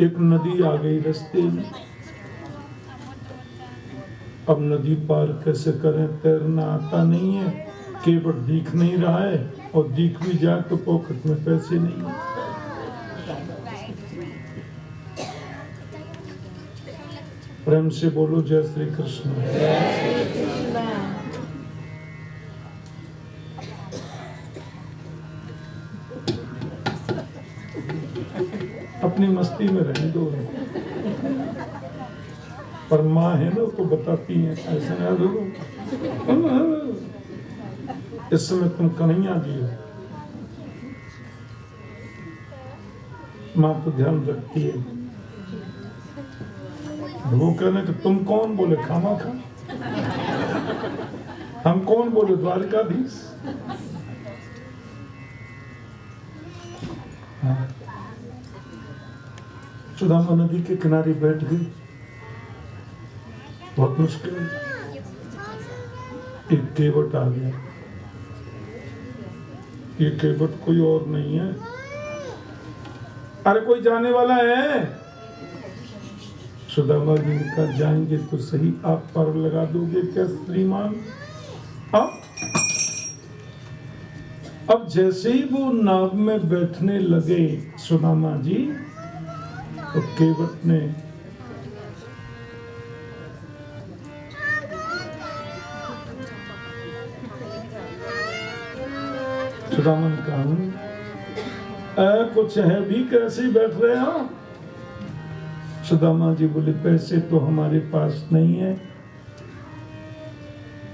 एक नदी आ गई रास्ते में। अब नदी पार कैसे करें, तैरना आता नहीं है, केवट दिख नहीं रहा है, और दिख भी जाए तो पॉकेट में पैसे नहीं है। प्रेम से बोलो जय श्री कृष्ण। अपनी मस्ती में रहने दो, पर माँ है ना तो बताती है ऐसा ना करो। इस समय तुम कन्हैया जी हो, माँ तो ध्यान रखती है। वो कहने कि तुम कौन, बोले खामा खा। हम कौन, बोले द्वारकाधीश। सुदामा नदी के किनारे बैठ गई, बहुत मुश्किल। एक केवट आ गया। ये केवट कोई और नहीं है। अरे कोई जाने वाला है? सुदामा जी ने कहा जाएंगे तो सही, आप पार लगा दोगे क्या श्रीमान? अब जैसे ही वो नाव में बैठने लगे सुदामा जी, तो केवट ने सुदामा ने कहा कुछ है भी, कैसे बैठ रहे हो? सुदामा जी बोले पैसे तो हमारे पास नहीं है,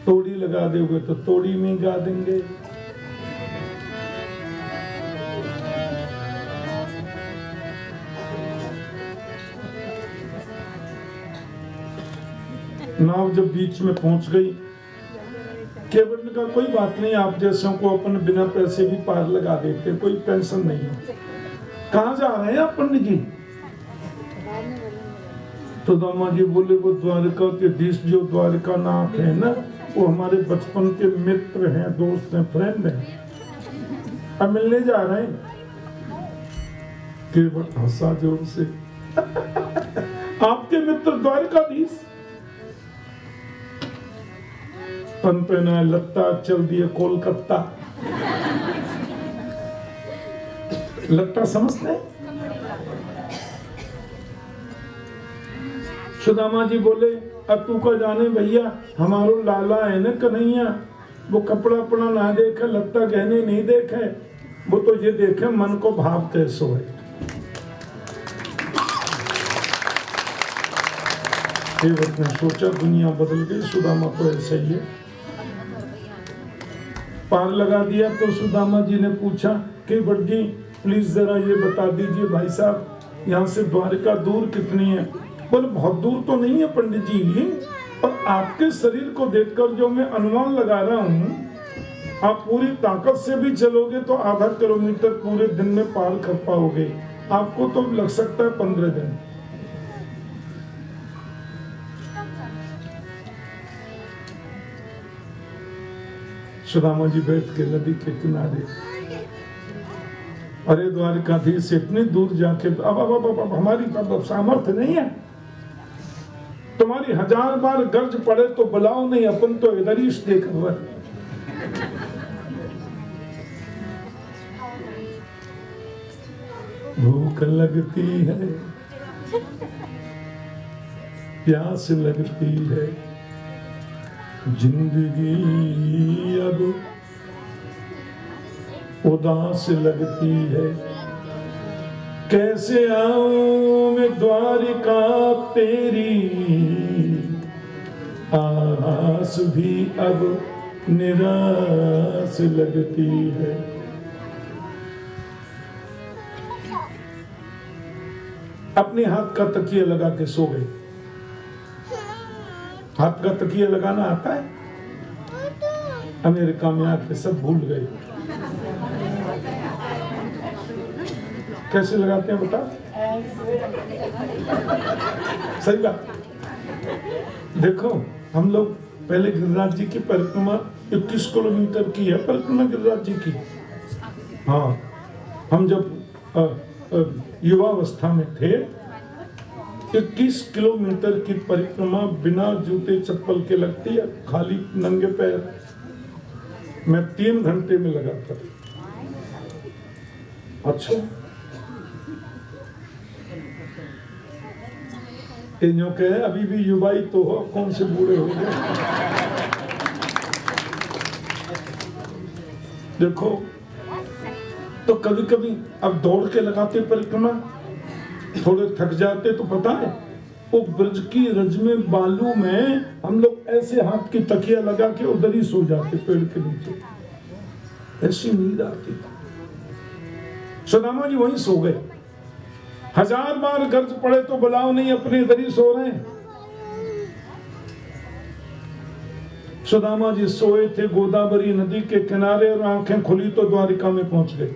तोड़ी लगा दोगे तो तोड़ी में गा देंगे। नाव जब बीच में पहुंच गई, केवट ने कहा कोई बात नहीं, आप जैसों को अपन बिना पैसे भी पार लगा देते, कोई टेंशन नहीं है। कहाँ जा रहे हैं आप पंडित जी? तो दामा जी बोले वो द्वारका के देश, जो द्वारका नाथ है ना, वो हमारे बचपन के मित्र हैं, दोस्त हैं, फ्रेंड हैं, अब मिलने जा रहे हैं। केवट हंसा जोर से। आपके मित्र द्वारकाधीश? पन पहना लत्ता, चल दिए कोलकाता। लत्ता समझते? सुदामा जी बोले अब तू का जाने भैया, हमारो लाला है ना कन्हैया, वो कपड़ा अपना ना देखे, लत्ता गहने नहीं देखे, वो तो ये देखे मन को भाव कैसो है। केवट ने सोचा दुनिया बदल गई, सुदामा तो ऐसा ही है। पार लगा दिया तो सुदामा जी ने पूछा केवट जी प्लीज जरा ये बता दीजिए भाई साहब, यहाँ से द्वारका दूर कितनी है? बोले बहुत दूर तो नहीं है पंडित जी, पर आपके शरीर को देखकर जो मैं अनुमान लगा रहा हूँ, आप पूरी ताकत से भी चलोगे तो आधा किलोमीटर पूरे दिन में पार कर पाओगे, आपको तो लग सकता है 15 दिन। सुदामा जी बैठ के नदी के किनारे, अरे द्वारकाधीश से इतनी दूर जाके अब हमारी सामर्थ्य नहीं है, तुम्हारी 1000 बार गर्ज पड़े तो बुलाओ नहीं, अपन तो इधर ही देख रहे। भूख लगती है, प्यास लगती है, जिंदगी अब उदास लगती है, कैसे आऊं मैं द्वारिका तेरी, आस भी अब निराश लगती है। अपने हाथ का तकिया लगा के सो गए। हाथ का तकिया लगाना आता है? अमेरिका में आके सब भूल गए। कैसे लगाते हैं बता? सही बात। देखो हम लोग पहले गिरिराज जी की परिक्रमा 21 किलोमीटर की है, परिक्रमा गिरिराज जी की। हाँ हम जब युवावस्था में थे, 21 किलोमीटर की परिक्रमा बिना जूते चप्पल के लगती है, खाली नंगे पैर। मैं 3 घंटे में लगाता था। अच्छा, इन कहे अभी भी युवा ही तो हो, कौन से बूढ़े हो गए। देखो, तो कभी कभी अब दौड़ के लगाते परिक्रमा, थोड़े थक जाते तो पता है वो ब्रज की रज में बालू में हम लोग ऐसे हाथ की तकिया लगा के उधर ही सो जाते पेड़ के नीचे, ऐसी नींद आती। सुदामा जी वहीं सो गए। 1000 बार गर्ज पड़े तो बुलाओ नहीं, अपने इधर ही सो रहे हैं। सुदामा जी सोए थे गोदावरी नदी के किनारे और आंखें खुली तो द्वारिका में पहुंच गए।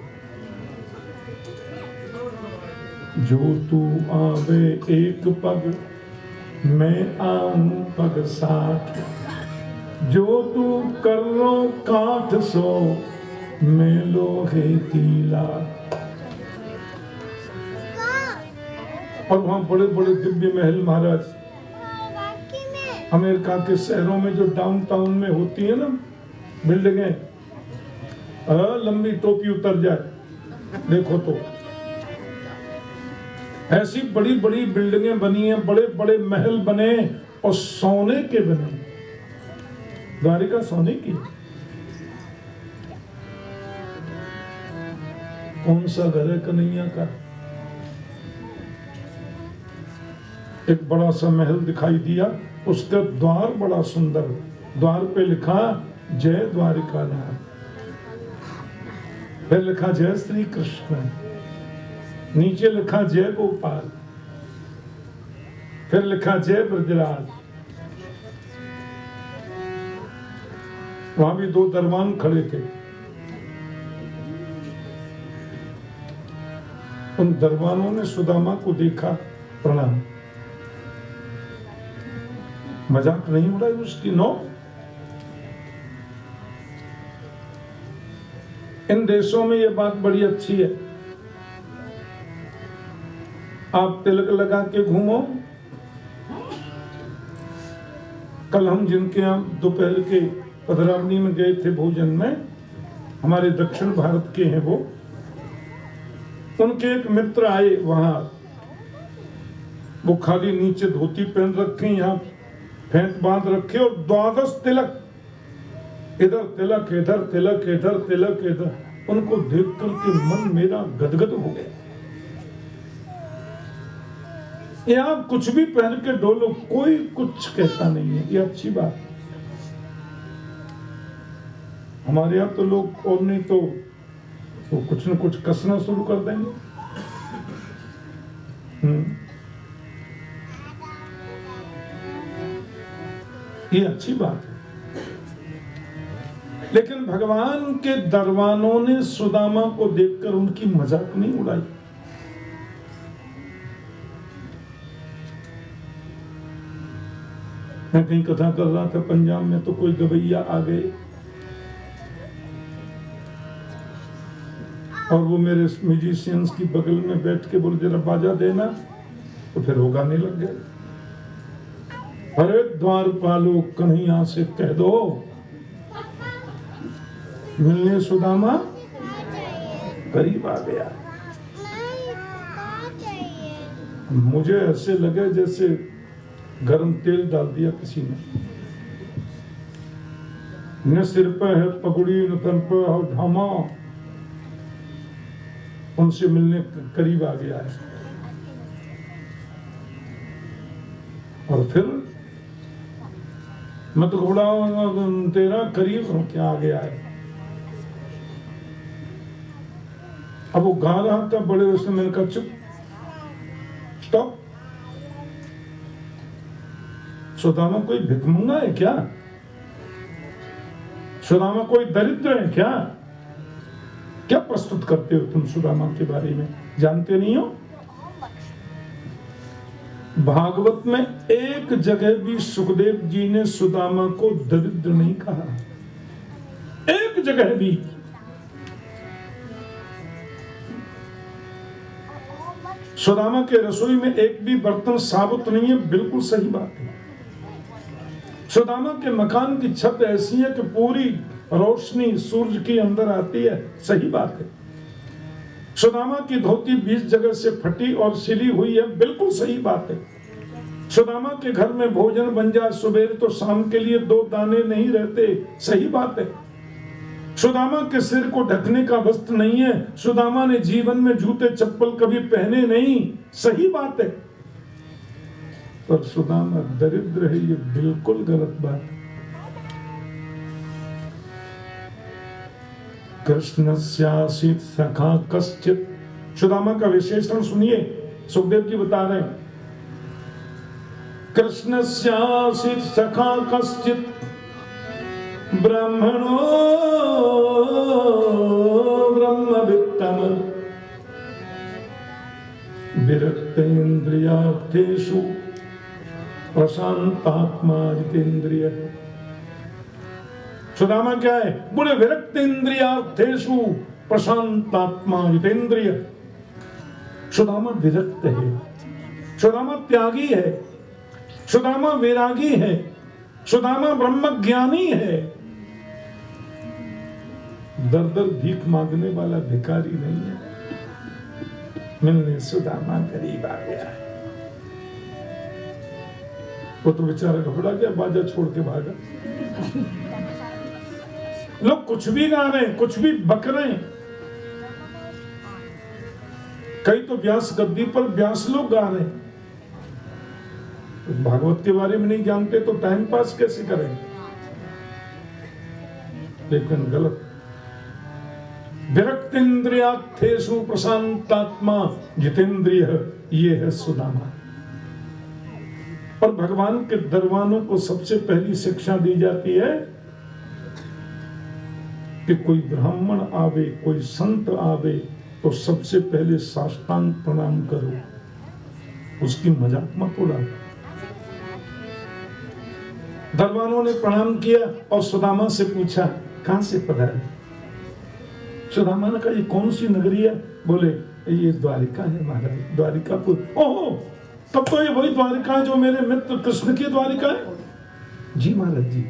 जो तू आवे एक पग, मैं आऊं पग 60, जो तू कर्रो काठ सो, मैं लोहे तीला। और वहां बड़े बड़े दिव्य महल महाराज, अमेरिका के शहरों में जो डाउनटाउन में होती है ना बिल्डिंगें, लंबी टोपी उतर जाए देखो तो, ऐसी बड़ी बड़ी बिल्डिंगें बनी हैं, बड़े बड़े महल बने और सोने के बने। द्वारिका सोने की। कौन सा घर है कन्हैया का? एक बड़ा सा महल दिखाई दिया, उसका द्वार बड़ा सुंदर, द्वार पे लिखा जय द्वारिका नाथ, फिर लिखा जय श्री कृष्ण, नीचे लिखा जय गोपाल, फिर लिखा जय ब्रजराज। वहां भी 2 दरबान खड़े थे। उन दरबानों ने सुदामा को देखा, प्रणाम। मजाक नहीं उड़ाई उसकी, नो। इन देशों में ये बात बड़ी अच्छी है, आप तिलक लगा के घूमो। कल हम जिनके यहाँ दोपहर के पधरावनी में गए थे भोजन में, हमारे दक्षिण भारत के हैं वो, उनके एक मित्र आए वहां, वो खाली नीचे धोती पहन रखे, यहाँ फेंट बांध रखे और 12 तिलक, इधर तिलक इधर तिलक इधर तिलक इधर। उनको देख करके मन मेरा गदगद हो गया। ये आप कुछ भी पहन के डोलो, कोई कुछ कहता नहीं है, ये अच्छी बात। हमारे यहाँ तो लोग और नहीं तो कुछ न कुछ कसना शुरू कर देंगे। ये अच्छी बात है। लेकिन भगवान के दरबानों ने सुदामा को देखकर उनकी मजाक नहीं उड़ाई। मैं कहीं कथा कर रहा था पंजाब में, तो कोई गवैया आ गए और वो मेरे म्यूजिशियंस की बगल में बैठ के बोले जरा बाजा देना, तो फिर वो गाने लग गए। अरे द्वारपालो कन्हैया से कह दो मिलने सुदामा करीब आ गया। मुझे ऐसे लगे जैसे गरम तेल डाल दिया किसी ने। न सिर पे है पगड़ी, न तन पे है ढामा। उनसे मिलने करीब आ गया है। और फिर मत घोड़ा तेरा करीब हो क्या आ गया है। अब वो गा रहा था बड़े, उसने मैंने कहा चुप, स्टॉप। सुदामा कोई भिखमंगा है क्या? सुदामा कोई दरिद्र है क्या? क्या प्रस्तुत करते हो तुम सुदामा के बारे में? जानते नहीं हो? भागवत में एक जगह भी सुखदेव जी ने सुदामा को दरिद्र नहीं कहा, एक जगह भी। सुदामा के रसोई में एक भी बर्तन साबुत नहीं है, बिल्कुल सही बात है। सुदामा के मकान की छत ऐसी है कि पूरी रोशनी सूरज की अंदर आती है, सही बात है। सुदामा की धोती 20 जगह से फटी और सिली हुई है, बिल्कुल सही बात है। सुदामा के घर में भोजन बन जाए सुबह तो शाम के लिए 2 दाने नहीं रहते, सही बात है। सुदामा के सिर को ढकने का वस्त्र नहीं है, सुदामा ने जीवन में जूते चप्पल कभी पहने नहीं, सही बात है। पर सुदामा दरिद्र है, ये बिल्कुल गलत बात है। कृष्णस्यासीत सखा कश्चित, सुदामा का विशेषण सुनिए, सुखदेव जी बता रहे हैं। कृष्णस्यासीत सखा कश्चित ब्राह्मणो ब्रह्मवित्तम विरक्तेन्द्रियार्थेषु प्रशांतात्मा जितेन्द्रिय। सुदामा क्या है? बोले विरक्तेन्द्रियार्थेषु प्रशांतात्मा जितेन्द्रिय। सुदामा विरक्त है, सुदामा त्यागी है, सुदामा वैरागी है, सुदामा ब्रह्मज्ञानी है। दर दर भीख मांगने वाला भिखारी नहीं है। मिलने सुदामा गरीब आ गया। वो तो बेचारा घबरा गया, बाजा छोड़ के भागा। लोग कुछ भी गा रहे हैं, कुछ भी बक रहे हैं। कई तो व्यास गद्दी पर व्यास लोग गा रहे हैं। भागवत के बारे में नहीं जानते तो टाइम पास कैसे करेंगे? लेकिन गलत। विरक्तेन्द्रियार्थेषु प्रशांतात्मा जितेंद्रिय, ये है सुदामा। और भगवान के दरबारों को सबसे पहली शिक्षा दी जाती है कि कोई ब्राह्मण आवे, कोई संत आवे तो सबसे पहले साष्टांग प्रणाम करो, उसकी मजाक मत उड़ाओ। दरबारों ने प्रणाम किया और सुदामा से पूछा, कहां से पधारे? सुदामा ने कहा, ये कौन सी नगरी है? बोले, ये द्वारिका है महाराज, द्वारिकापुर। ओहो, तब तो ये वही द्वारिका है जो मेरे मित्र कृष्ण की द्वारिका है। जी महाराज जी,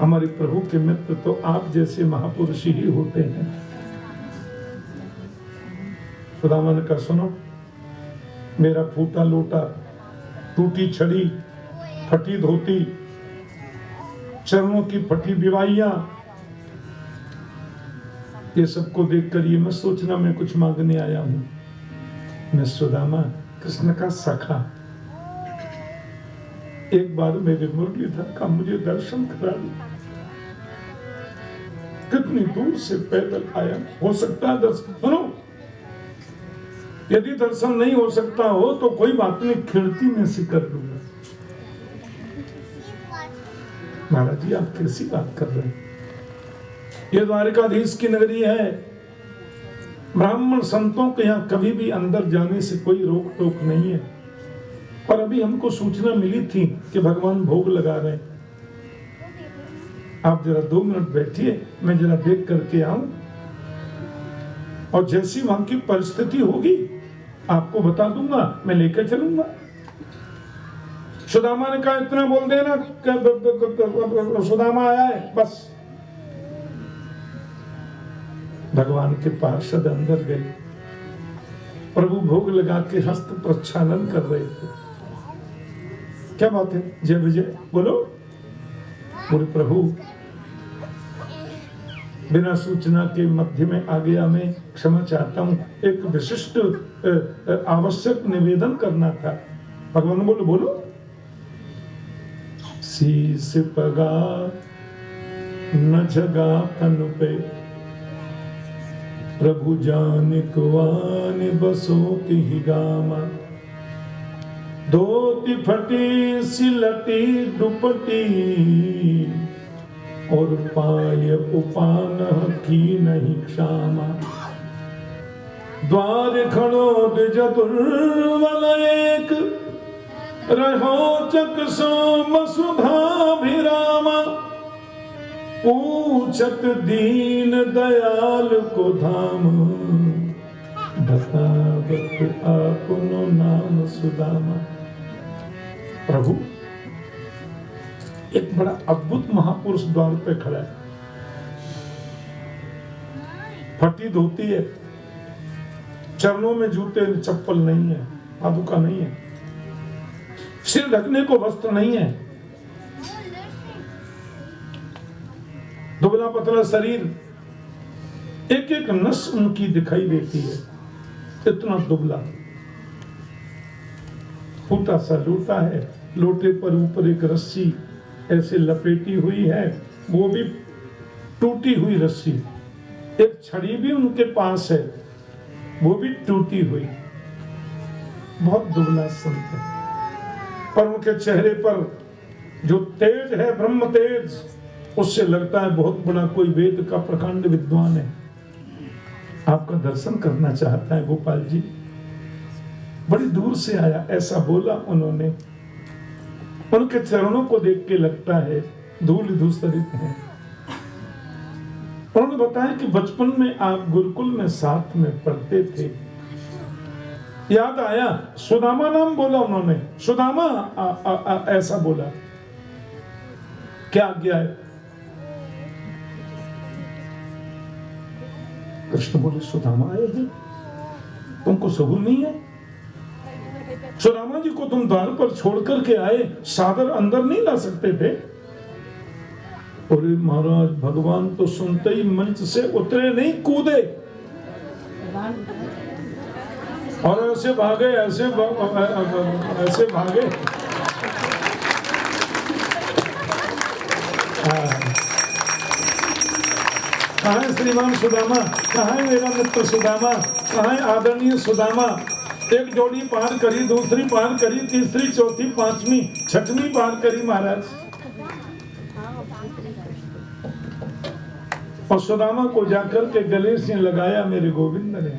हमारे प्रभु के मित्र तो आप जैसे महापुरुष ही होते हैं। सुदामा ने कहा, सुनो, मेरा फूटा लोटा, टूटी छड़ी, फटी धोती, चरणों की फटी बिवाइयां, ये सबको देखकर ये मत सोचना मैं कुछ मांगने आया हूं। मैं सुदामा कृष्ण का सखा। एक बार मेरे मुरलीधर का मुझे दर्शन करा दो। कितनी दूर से पैदल आया, हो सकता है दर्शन। सुनो, यदि दर्शन नहीं हो सकता हो तो कोई बात नहीं, खिड़की में से कर दूंगा। महाराज जी, आप कैसी बात कर रहे हैं? ये द्वारिकाधीश की नगरी है। ब्राह्मण संतों के यहाँ कभी भी अंदर जाने से कोई रोक टोक नहीं है। और अभी हमको सूचना मिली थी कि भगवान भोग लगा रहे हैं। आप जरा 2 मिनट बैठिए, मैं जरा देख करके आऊं, और जैसी वहां की परिस्थिति होगी आपको बता दूंगा, मैं लेकर चलूंगा। सुदामा ने कहा, इतना बोल देना, सुदामा आया है, बस। भगवान के पार्षद अंदर गए। प्रभु भोग लगा के हस्त प्रक्षालन कर रहे थे। क्या बात है? जय विजय बोलो। बोले, प्रभु बिना सूचना के मध्य में आ गया, मैं क्षमा चाहता हूं, एक विशिष्ट आवश्यक निवेदन करना था। भगवान बोलो, बोलो। शीस पगा न जगा तन पे, प्रभु जानिकवान बसो तिहि गामा। धोती फटी सिलटी दुपटी, और पाय उपान की नहीं क्षामा। द्वार खड़ो द्विज दुर्बल एक, रहो चक सोम सुधाभिरामा। पूछत दीन दयाल को धाम, बतावत आपनो नाम सुदामा। प्रभु, एक बड़ा अद्भुत महापुरुष द्वार पे खड़ा है, फटी धोती है, चरणों में जूते चप्पल नहीं है, पादुका नहीं है, सिर ढकने को वस्त्र नहीं है, दुबला पतला शरीर, एक एक नस उनकी दिखाई देती है, इतना दुबला, फूटा सा लोटा है, लोटे पर ऊपर एक रस्सी ऐसे लपेटी हुई है, वो भी टूटी हुई रस्सी, एक छड़ी भी उनके पास है, वो भी टूटी हुई, बहुत दुबला संत है, पर उनके चेहरे पर जो तेज है, ब्रह्म तेज, उससे लगता है बहुत बड़ा कोई वेद का प्रकांड विद्वान है। आपका दर्शन करना चाहता है गोपाल जी, बड़ी दूर से आया, ऐसा बोला उन्होंने। उनके चरणों को देख के लगता है धूल धूसरित है। उन्होंने बताया कि बचपन में आप गुरुकुल में साथ में पढ़ते थे। याद आया, सुदामा नाम बोला उन्होंने, सुदामा ऐसा बोला, क्या आज्ञा है? कृष्ण बोले, सुदामा आए हैं, तुमको सबूर नहीं है? सुदामा जी को तुम द्वार पर छोड़ करके आए, सादर अंदर नहीं ला सकते थे? अरे महाराज, भगवान तो सुनते ही मंच से उतरे नहीं, कूदे और ऐसे भागे, ऐसे भागे। कहाँ है श्रीमान सुदामा? कहाँ है मेरा मित्र सुदामा? कहाँ है आदरणीय सुदामा? एक जोड़ी पार करी, दूसरी पार करी, तीसरी, चौथी, पांचवी, छठवीं पार करी महाराज। और सुदामा को जाकर के गले से लगाया मेरे गोविंद ने।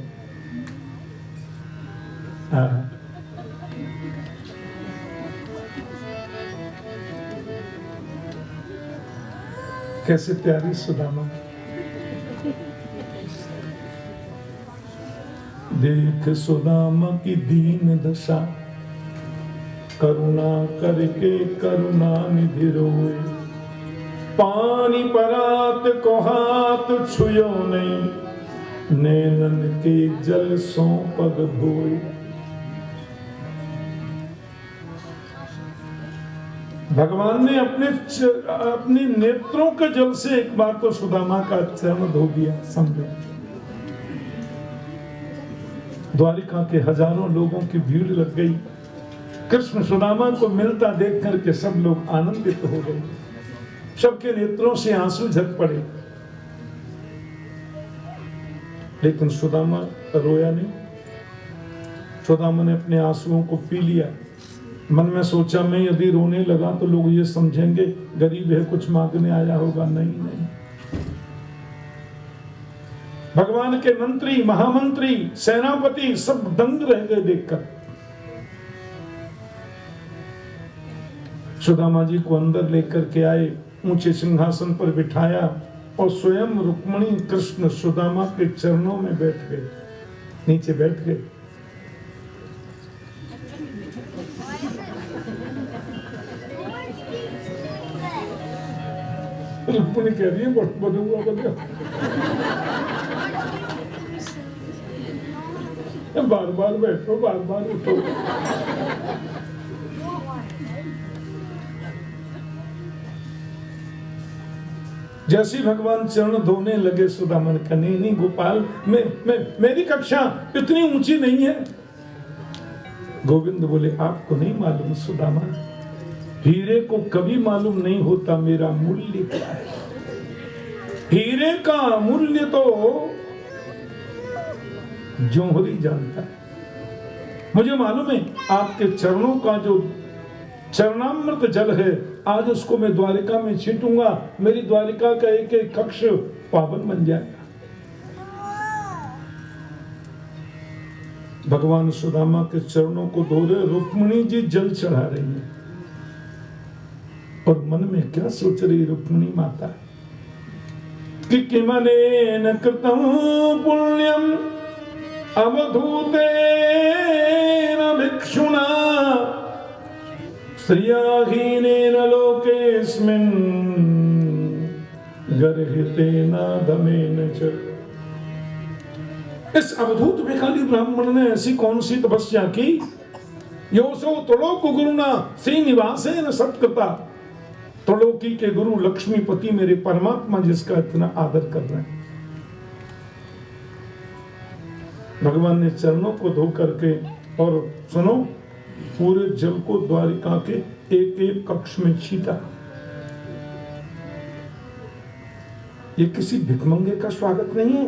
कैसे प्यारी सुदामा। देख सुदामा की दीन दशा, करुणा करके करुणा निधि रोए, पानी परात को हाथ छुयो नहीं, नैनन के जल सो पग धोए। भगवान ने अपने नेत्रों के जल से एक बार तो सुदामा का चरण धो दिया, समझो। द्वारिका के हजारों लोगों की भीड़ लग गई। कृष्ण सुदामा को मिलता देख करके सब लोग आनंदित हो गए, सबके नेत्रों से आंसू झर पड़े। लेकिन सुदामा रोया नहीं। सुदामा ने अपने आंसुओं को पी लिया। मन में सोचा, मैं यदि रोने लगा तो लोग ये समझेंगे गरीब है, कुछ मांगने आया होगा। नहीं, भगवान के मंत्री, महामंत्री, सेनापति सब दंग रह गए देखकर। सुदामा जी को अंदर लेकर के आए, ऊंचे सिंहासन पर बिठाया और स्वयं रुक्मिणी कृष्ण सुदामा के चरणों में बैठ गए, नीचे बैठ गए। रुक्मिणी कह रही है बदुआ बार बार बैठो, बार बार उठो। जैसे भगवान चरण धोने लगे, सुदामा ने कहा, नहीं गोपाल, मेरी कक्षा इतनी ऊंची नहीं है। गोविंद बोले, आपको नहीं मालूम सुदामा, हीरे को कभी मालूम नहीं होता मेरा मूल्य क्या है। हीरे का मूल्य तो जौहरी जानता है। मुझे मालूम है आपके चरणों का जो चरणामृत जल है, आज उसको मैं द्वारिका में छींटूंगा, मेरी द्वारिका का एक एक कक्ष पावन बन जाएगा। भगवान सुदामा के चरणों को धो रहे, रुक्मिणी जी जल चढ़ा रही है और मन में क्या सोच रही रुक्मिणी माता कि किमनेन कृतं पुण्यम अवधूतेन भिक्षुणा स्त्रियाहीनेन लोकेऽस्मिन् गर्हितेन धमेन च। इस अवधूत भिखारी ब्राह्मण ने ऐसी कौन सी तपस्या की? योसो त्रिलोक गुरुना श्रीनिवासेन सत्कृता। त्रिलोकी के गुरु लक्ष्मीपति मेरे परमात्मा जिसका इतना आदर कर रहे हैं। भगवान ने चरणों को धो करके, और सुनो, पूरे जल को द्वारिका के एक एक कक्ष में छीटा। ये किसी भिखमंगे का स्वागत नहीं है,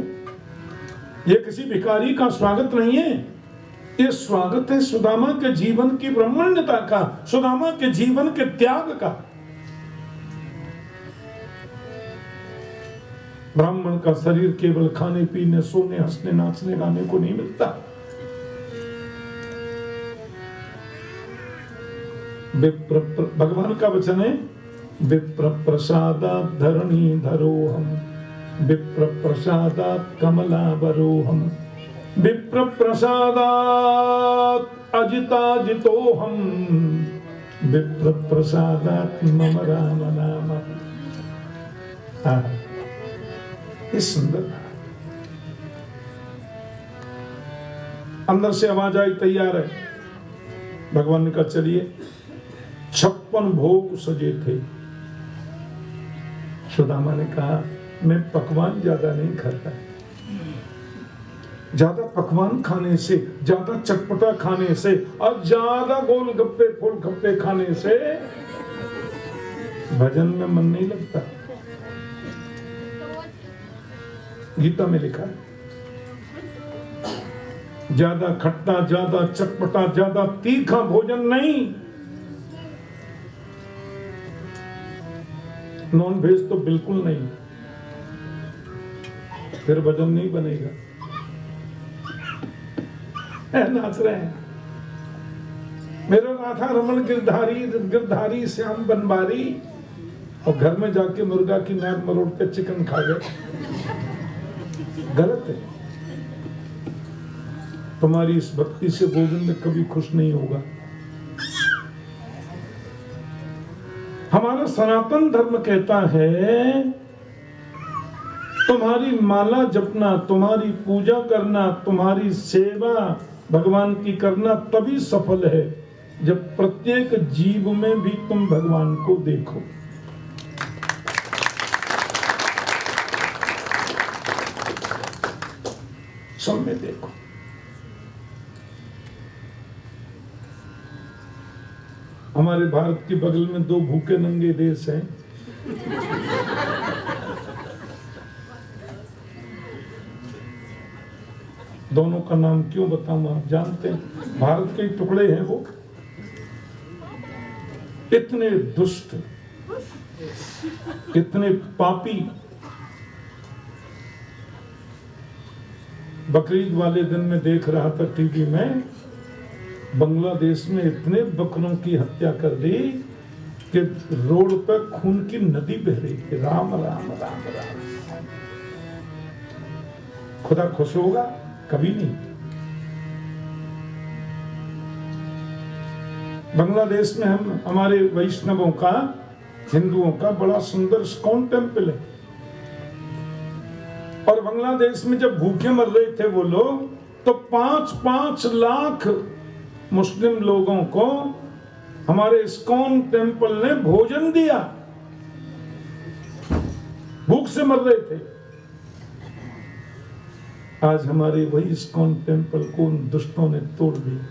ये किसी भिखारी का स्वागत नहीं है, ये स्वागत है सुदामा के जीवन की ब्रह्मण्यता का, सुदामा के जीवन के त्याग का। ब्राह्मण का शरीर केवल खाने पीने सोने हंसने नाचने गाने को नहीं मिलता। भगवान का वचन है, विप्र प्रसादात् धरणी धरोहम, विप्र प्रसादात् कमलावरोहम, विप्र प्रसादात् अजिताजितोहम, विप्र प्रसादात् मम राम नाम। ये सुंदर अंदर से आवाज आई, तैयार है। भगवान ने कहा चलिए। 56 भोग सजे थे। सुदामा ने कहा मैं पकवान ज्यादा नहीं खाता, ज्यादा पकवान खाने से, ज्यादा चटपटा खाने से और ज्यादा गोलगप्पे फूलगप्पे खाने से भजन में मन नहीं लगता। गीता में लिखा है ज्यादा खट्टा, ज्यादा चटपटा, ज्यादा तीखा भोजन नहीं। नॉन वेज तो बिल्कुल नहीं, फिर भजन नहीं बनेगा। नाच रहे हैं मेरा राधा रमन गिरधारी श्याम बनवारी, और घर में जाके मुर्गा की नाक मरोड़ के चिकन खा गए। गलत है। तुम्हारी इस भक्ति से गोविंद कभी खुश नहीं होगा। हमारा सनातन धर्म कहता है तुम्हारी माला जपना, तुम्हारी पूजा करना, तुम्हारी सेवा भगवान की करना तभी सफल है जब प्रत्येक जीव में भी तुम भगवान को देखो। सब में देखो। हमारे भारत के बगल में 2 भूखे नंगे देश हैं। दोनों का नाम क्यों बताऊं, आप जानते हैं। भारत के टुकड़े हैं वो, इतने दुष्ट, इतने पापी। बकरीद वाले दिन में देख रहा था टीवी में, बांग्लादेश में इतने बकरों की हत्या कर दी कि रोड पर खून की नदी बह रही थी। राम राम राम राम। खुदा खुश होगा? कभी नहीं। बांग्लादेश में हमारे वैष्णवों का, हिंदुओं का बड़ा सुंदर इस्कॉन टेम्पल है। और बांग्लादेश में जब भूखे मर रहे थे वो लोग, तो 5-5 लाख मुस्लिम लोगों को हमारे इस्कॉन टेम्पल ने भोजन दिया। भूख से मर रहे थे। आज हमारे वही इस्कॉन टेम्पल को उन दुष्टों ने तोड़ दिया,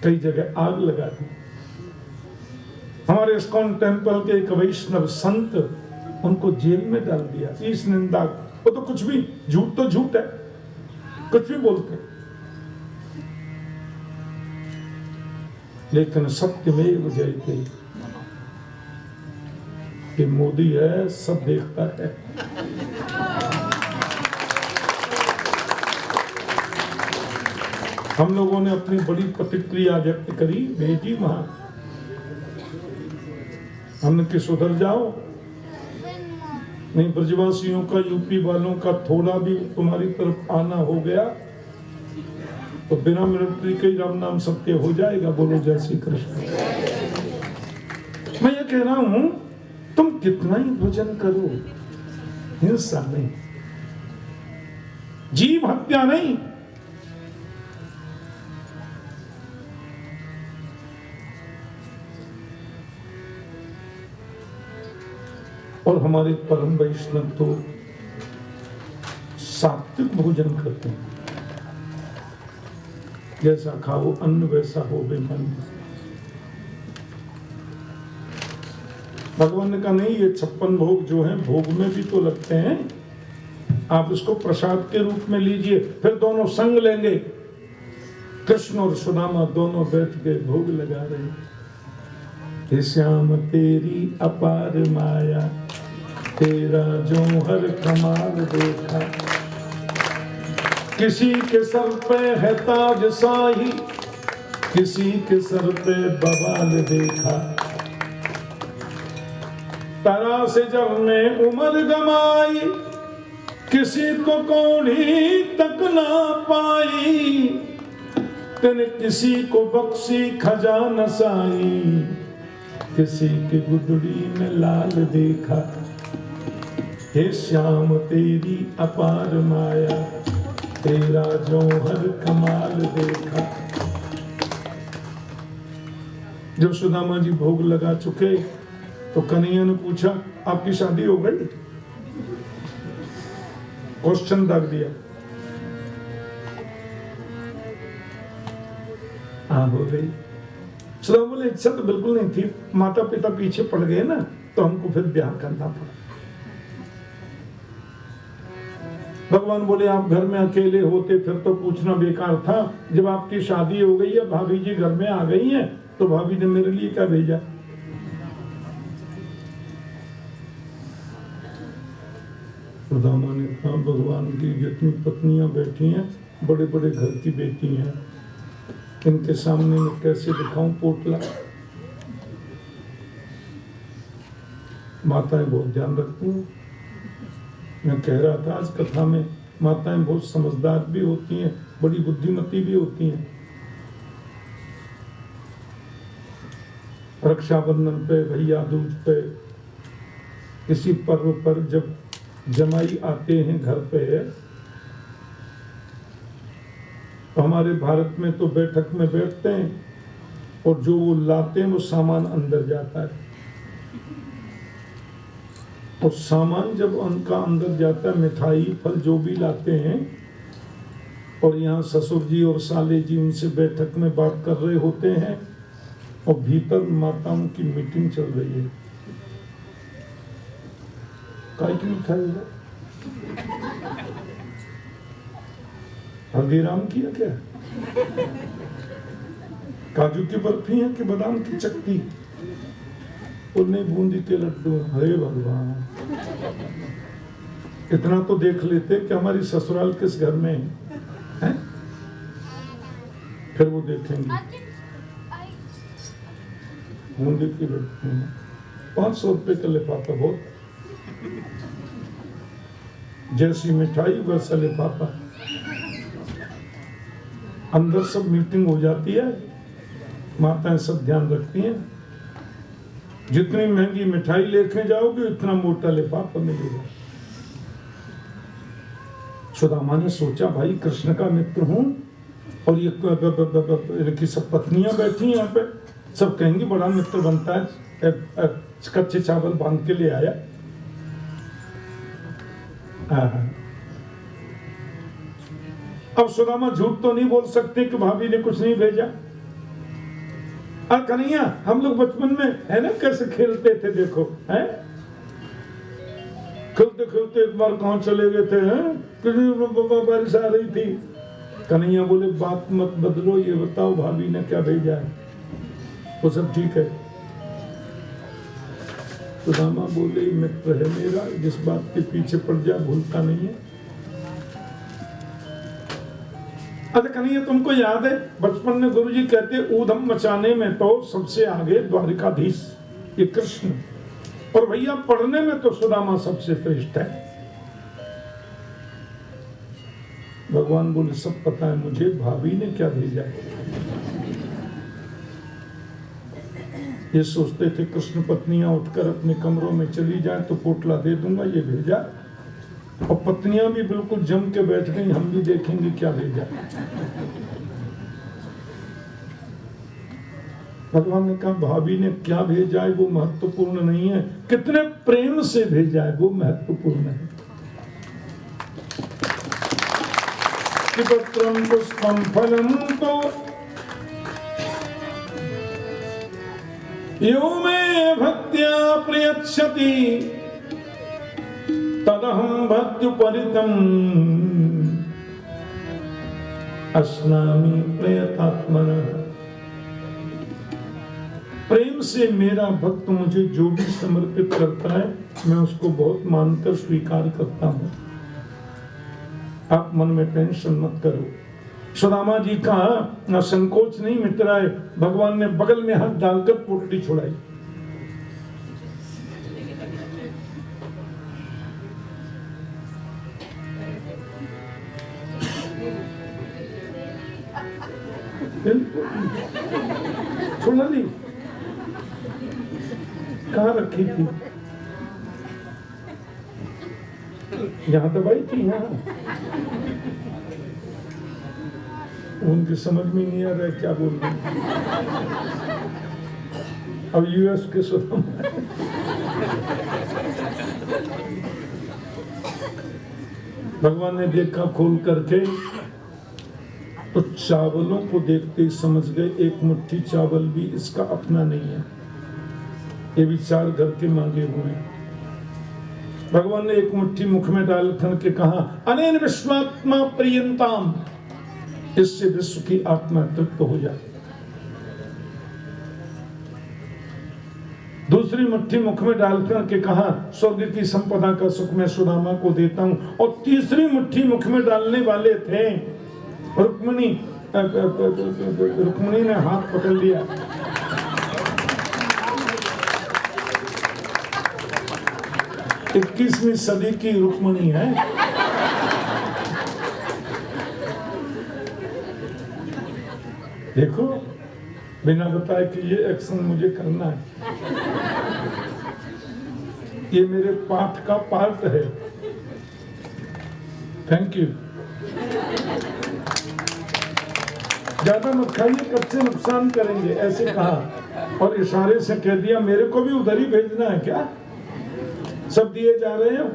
कई जगह आग लगा दी। हमारे इस्कॉन टेम्पल के एक वैष्णव संत, उनको जेल में डाल दिया। इस निंदा, वो तो कुछ भी, झूठ तो झूठ है, कुछ भी बोलते, लेकिन सत्यमेव जयते। ये मोदी है, सब देखता है। हम लोगों ने अपनी बड़ी प्रतिक्रिया व्यक्त करी, भेजी वहां, हमने कि सुधर जाओ। नहीं ब्रजवासियों का, यूपी वालों का थोड़ा भी तुम्हारी तरफ आना हो गया तो बिना मिलिट्री के ही राम नाम सत्य हो जाएगा। बोलो जय श्री कृष्ण। मैं ये कह रहा हूं तुम कितना ही भजन करो, हिंसा नहीं, जीव हत्या नहीं। और हमारे परम वैष्णव तो सात्विक भोजन करते हैं, जैसा खाओ अन्न वैसा हो बेमन। भगवान ने कहा नहीं, ये 56 भोग जो हैं भोग में भी तो लगते हैं, आप इसको प्रसाद के रूप में लीजिए। फिर दोनों संग लेंगे, कृष्ण और सुदामा दोनों बैठ के भोग लगा रहे। हे श्याम तेरी अपार माया, तेरा जो हर कमाल देखा, किसी के सर पे है ताज शाही, किसी के सर पे बवाल देखा। तारा से जब ने उम्र गमाई, किसी को कौड़ी तक ना पाई। तेने किसी को बख्शी खजाना साई, किसी की गुदड़ी में लाल देखा। हे श्याम तेरी अपार माया, तेरा जौहर कमाल देखा। जब सुदामा जी भोग लगा चुके तो कन्हैया ने पूछा आपकी शादी हो गई? क्वेश्चन दाग दिया। हाँ हो गई। सुदामा बोले इच्छा तो बिल्कुल नहीं थी, माता पिता पीछे पड़ गए ना तो हमको फिर ब्याह करना पड़ा। भगवान बोले आप घर में अकेले होते फिर तो पूछना बेकार था। जब आपकी शादी हो गई है, भाभी जी घर में आ गई हैं, तो भाभी ने मेरे लिए क्या भेजा? सुदामा ने कहा भगवान की जितनी पत्नियां बैठी हैं बड़े बड़े घर की बेटी हैं, इनके सामने मैं कैसे दिखाऊं पोटला। माताएं बहुत ध्यान रखती हैं। मैं कह रहा था आज कथा में, माताएं बहुत समझदार भी होती हैं, बड़ी बुद्धिमती भी होती हैं। रक्षाबंधन पे, भैया दूज पे, किसी पर्व पर जब जमाई आते हैं घर पे, तो हमारे भारत में तो बैठक में बैठते हैं और जो वो लाते हैं वो सामान अंदर जाता है। और सामान जब उनका अंदर जाता है, मिठाई फल जो भी लाते हैं, और यहाँ ससुर जी और साले जी उनसे बैठक में बात कर रहे होते हैं और भीतर माताओं की मीटिंग चल रही है। काय की मिठाई है? हल्दीराम की है क्या? काजू की बर्फी है कि बादाम की चक्की? उन्हें बूंदी के लड्डू। हरे भगवान, इतना तो देख लेते कि हमारी ससुराल किस घर में है? फिर वो देखेंगे बूंदी की लड्डू 500 रुपए का लिफाफा, बहुत जैसी मिठाई वैसा लिफाफा। अंदर सब मीटिंग हो जाती है, माताएं सब ध्यान रखती हैं। जितनी महंगी मिठाई लेके जाओगे उतना मोटा लिफाफा मिलेगा। सुदामा ने सोचा भाई कृष्ण का मित्र हूं और ये इनकी सब पत्नियां बैठी हैं यहाँ पे, सब कहेंगे बड़ा मित्र बनता है, कच्चे चावल बांध के ले आया। अब सुदामा झूठ तो नहीं बोल सकते कि भाभी ने कुछ नहीं भेजा। कन्हैया हम लोग बचपन में है ना कैसे खेलते थे, देखो है खेलते खेलते एक बार कहां चले गए थे, बारिश आ रही थी। कन्हैया बोले बात मत बदलो, ये बताओ भाभी ने क्या भेजा है? वो सब ठीक है। सुदामा बोले मित्र है मेरा, जिस बात के पीछे पड़ जाए भूलता नहीं है। अच्छा कन्हैया तुमको याद है बचपन में गुरुजी कहते ऊधम मचाने में तो सबसे आगे द्वारिकाधीश ये कृष्ण, और भैया पढ़ने में तो सुदामा सबसे श्रेष्ठ है। भगवान बोले सब पता है मुझे, भाभी ने क्या भेजा है। ये सोचते थे कृष्ण पत्नियां उठकर अपने कमरों में चली जाए तो पोटला दे दूंगा, ये भेजा। और पत्नियां भी बिल्कुल जम के बैठ गई, हम भी देखेंगे क्या भेजा। भगवान ने कहा भाभी ने क्या भेजा है वो महत्वपूर्ण नहीं है, कितने प्रेम से भेजा है वो महत्वपूर्ण है। कि पत्रम पुष्पम फलम तो यो मे भक्त्या प्रयच्छति तदहं भक्त्युपरितम् अस्नामि प्रयतात्मनः। प्रेम से मेरा भक्त मुझे जो भी समर्पित करता है मैं उसको बहुत मानकर स्वीकार करता हूं। आप मन में टेंशन मत करो। सुदामा जी का संकोच नहीं मिट रहा है। भगवान ने बगल में हाथ डालकर पोटली छुड़ाई। छुड़ा ली, कहाँ रखी थी? यहाँ दवाई थी, यहाँ। उनकी समझ में नहीं आ रहा है क्या बोल रहे। अब यूएस के सुदामा भगवान ने देखा खोल करके तो चावलों को देखते ही समझ गए एक मुट्ठी चावल भी इसका अपना नहीं है, ये विचार घर के मांगे हुए। भगवान ने एक मुट्ठी मुख में डाल करके कहा अनेन विश्वात्मा प्रियंताम, इससे विश्व की आत्मा तृप्त हो जाए। दूसरी मुट्ठी मुख में डाल करके कहा स्वर्ग की संपदा का सुख मैं सुदामा को देता हूं। और तीसरी मुट्ठी मुख में डालने वाले थे रुक्मिणी। रुक्मिणी ने हाथ पकड़ लिया। इक्कीसवीं सदी की रुक्मिणी है। देखो बिना बताए कि ये एक्शन मुझे करना है, ये मेरे पाठ का पार्ट है। Thank you. ज्यादा मत खाइए, कच्चे नुकसान करेंगे, ऐसे कहा और इशारे से कह दिया मेरे को भी उधर ही भेजना है क्या? सब दिए जा रहे हैं।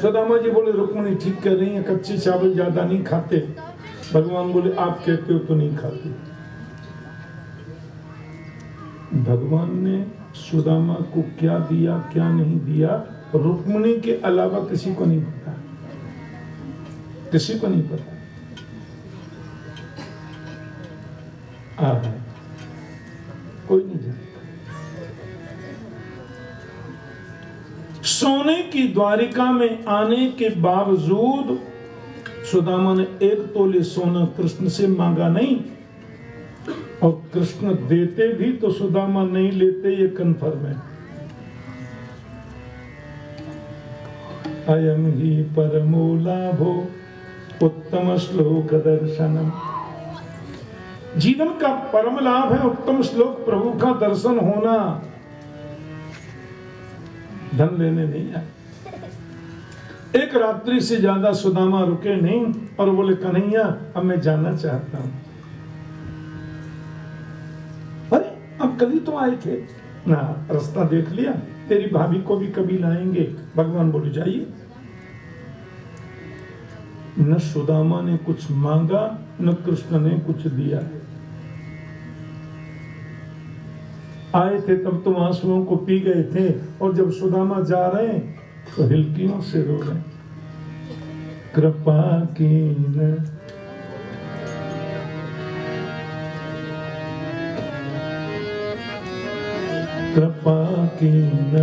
सुदामा जी बोले रुक्मिणी ठीक कह रही है, कच्चे चावल ज्यादा नहीं खाते। भगवान बोले आप कहते हो तो नहीं खाते। भगवान ने सुदामा को क्या दिया क्या नहीं दिया रुक्मिणी के अलावा किसी को नहीं पता, किसी को नहीं पता। कोई नहीं जानता। सोने की द्वारिका में आने के बावजूद सुदामा ने 1 तोले सोना कृष्ण से मांगा नहीं, और कृष्ण देते भी तो सुदामा नहीं लेते, ये कन्फर्म है। अयम ही परमो लाभो उत्तम श्लोक दर्शनम। जीवन का परम लाभ है उत्तम श्लोक, प्रभु का दर्शन होना। धन लेने नहीं आए। एक रात्रि से ज्यादा सुदामा रुके नहीं और बोले कन्हैया अब मैं जाना चाहता हूं। अरे अब कल ही तो आए थे ना, रास्ता देख लिया, तेरी भाभी को भी कभी लाएंगे। भगवान बोले जाइए। न सुदामा ने कुछ मांगा न कृष्ण ने कुछ दिया। आए थे तब तुम आंसुओं को पी गए थे, और जब सुदामा जा रहे हैं तो हिलकियों से रो रहे। कृपा कीन कृपा कीन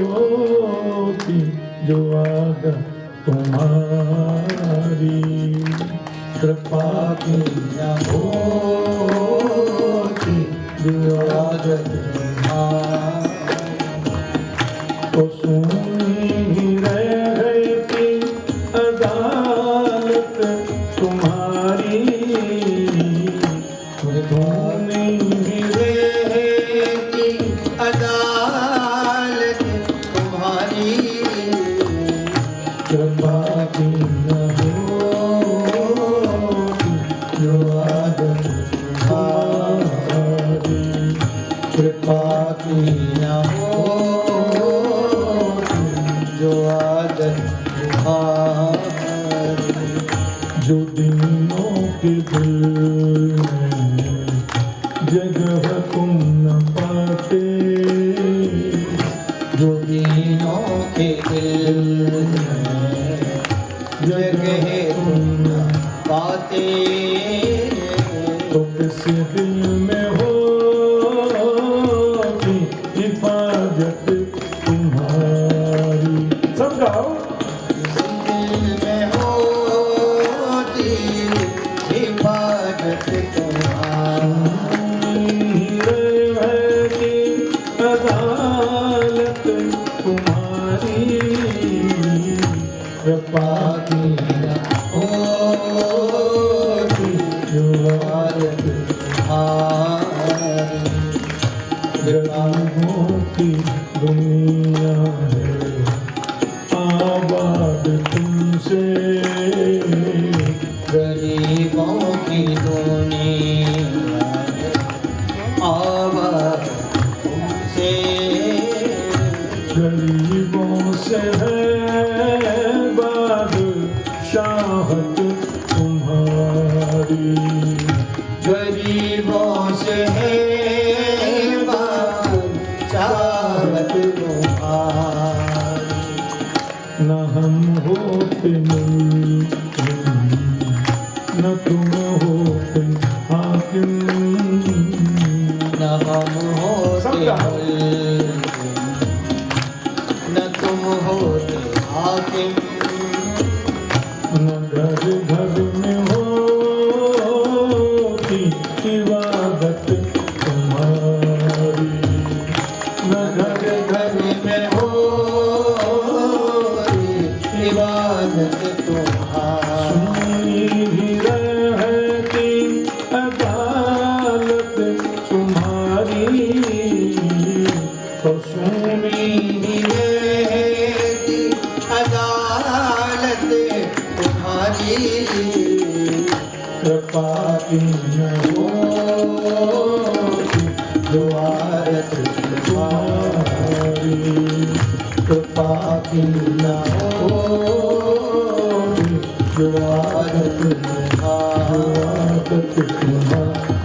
होती जो आदत तुम्हारी, कृपा कीन होती जो आदत तो सुनी रह गई थी अदालत तुम्हारी, सुनी रह की अदालत तुम्हारी, कृपा की न होती जो आदत तुम्हारी, कृपा की न होती जो आदत तुम्हारी, जो दिनों के दिल में जगह तुम न पाते, जो दिनों के दिल में जगह तुम न पाते, तो किस दिल में होती हिफाजत तुम्हारी। सब गाओ। दिल में होती हिफाजत तुम्हारी, रहती अदालत तुम्हारी, कृपा की न होती जो आदत तुम्हारी, गरीबों की दुनिया है आबाद तुमसे, गरीबों की दुनिया आवाज़ तुमसे, गरीबों से है बादशाहत तुम्हारी, गरीबों से है बादशाहत तुम्हारी, न हम होते मुल्क, न तुम होते हाकिम, न हम होते मुल्क, न तुम होते हाकिम, न घर घर में होती इबादत तुम्हारी, न घर घर में होती इबादत तुम्हारी, सुनी रहती अदालत तुम्हारी, तो सुनी रहती अदालत तुम्हारी, कृपा की न होती जो आदत तुम्हारी, कृपा की न होती जो आदत तुम्हारी,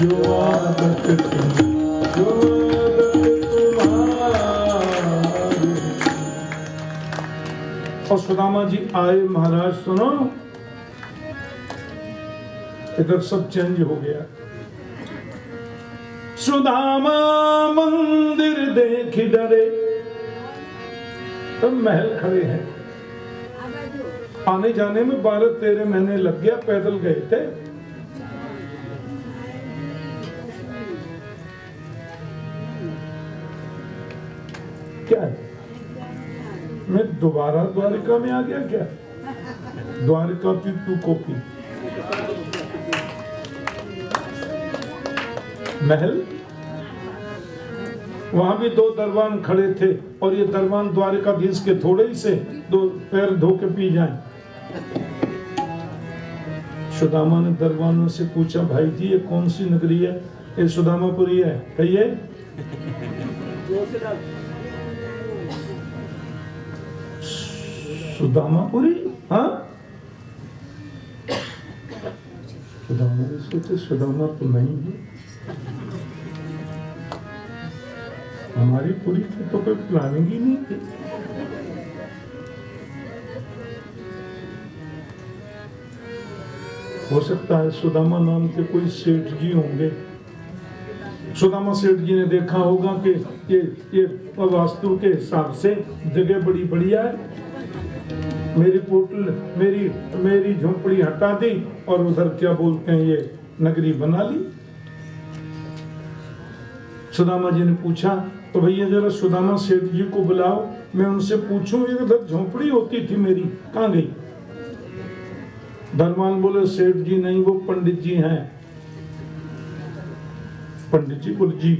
जो आदत तुम्हारी। और सुदामा जी आए, महाराज सुनो, इधर सब चेंज हो गया। सुदामा मंदिर देख डरे, तब महल खड़े हैं। आने जाने में 12-13 महीने लग गया, पैदल गए थे। क्या है? मैं दोबारा द्वारिका में आ गया क्या? द्वारिका की तू कॉपी। महल, वहां भी 2 दरबान खड़े थे और ये दरबान द्वारिकाधीश के थोड़े ही से 2 पैर धो के पी जाएं। सुदामा ने दरबानों से पूछा, भाई जी ये कौन सी नगरी है? ये सुदामापुरी है, कहिए। सुदामापुरी? हाँ, सुदामा ने सोचे सुदामा तो नहीं है, हमारी पूरी की तो कोई प्लानिंग ही नहीं थी। हो सकता है सुदामा नाम के कोई सेठ जी होंगे। सुदामा सेठ जी ने देखा होगा कि ये वास्तु के हिसाब से जगह बड़ी बढ़िया है, मेरी पोटल मेरी झोंपड़ी हटा दी और उधर क्या बोलते हैं ये नगरी बना ली। सुदामा जी ने पूछा तो भैया जरा सुदामा सेठ जी को बुलाओ, मैं उनसे पूछूं ये उधर झोपड़ी होती थी मेरी कहाँ गई। धनवान बोले सेठ जी नहीं, वो पंडित जी हैं। पंडित जी बोले जी।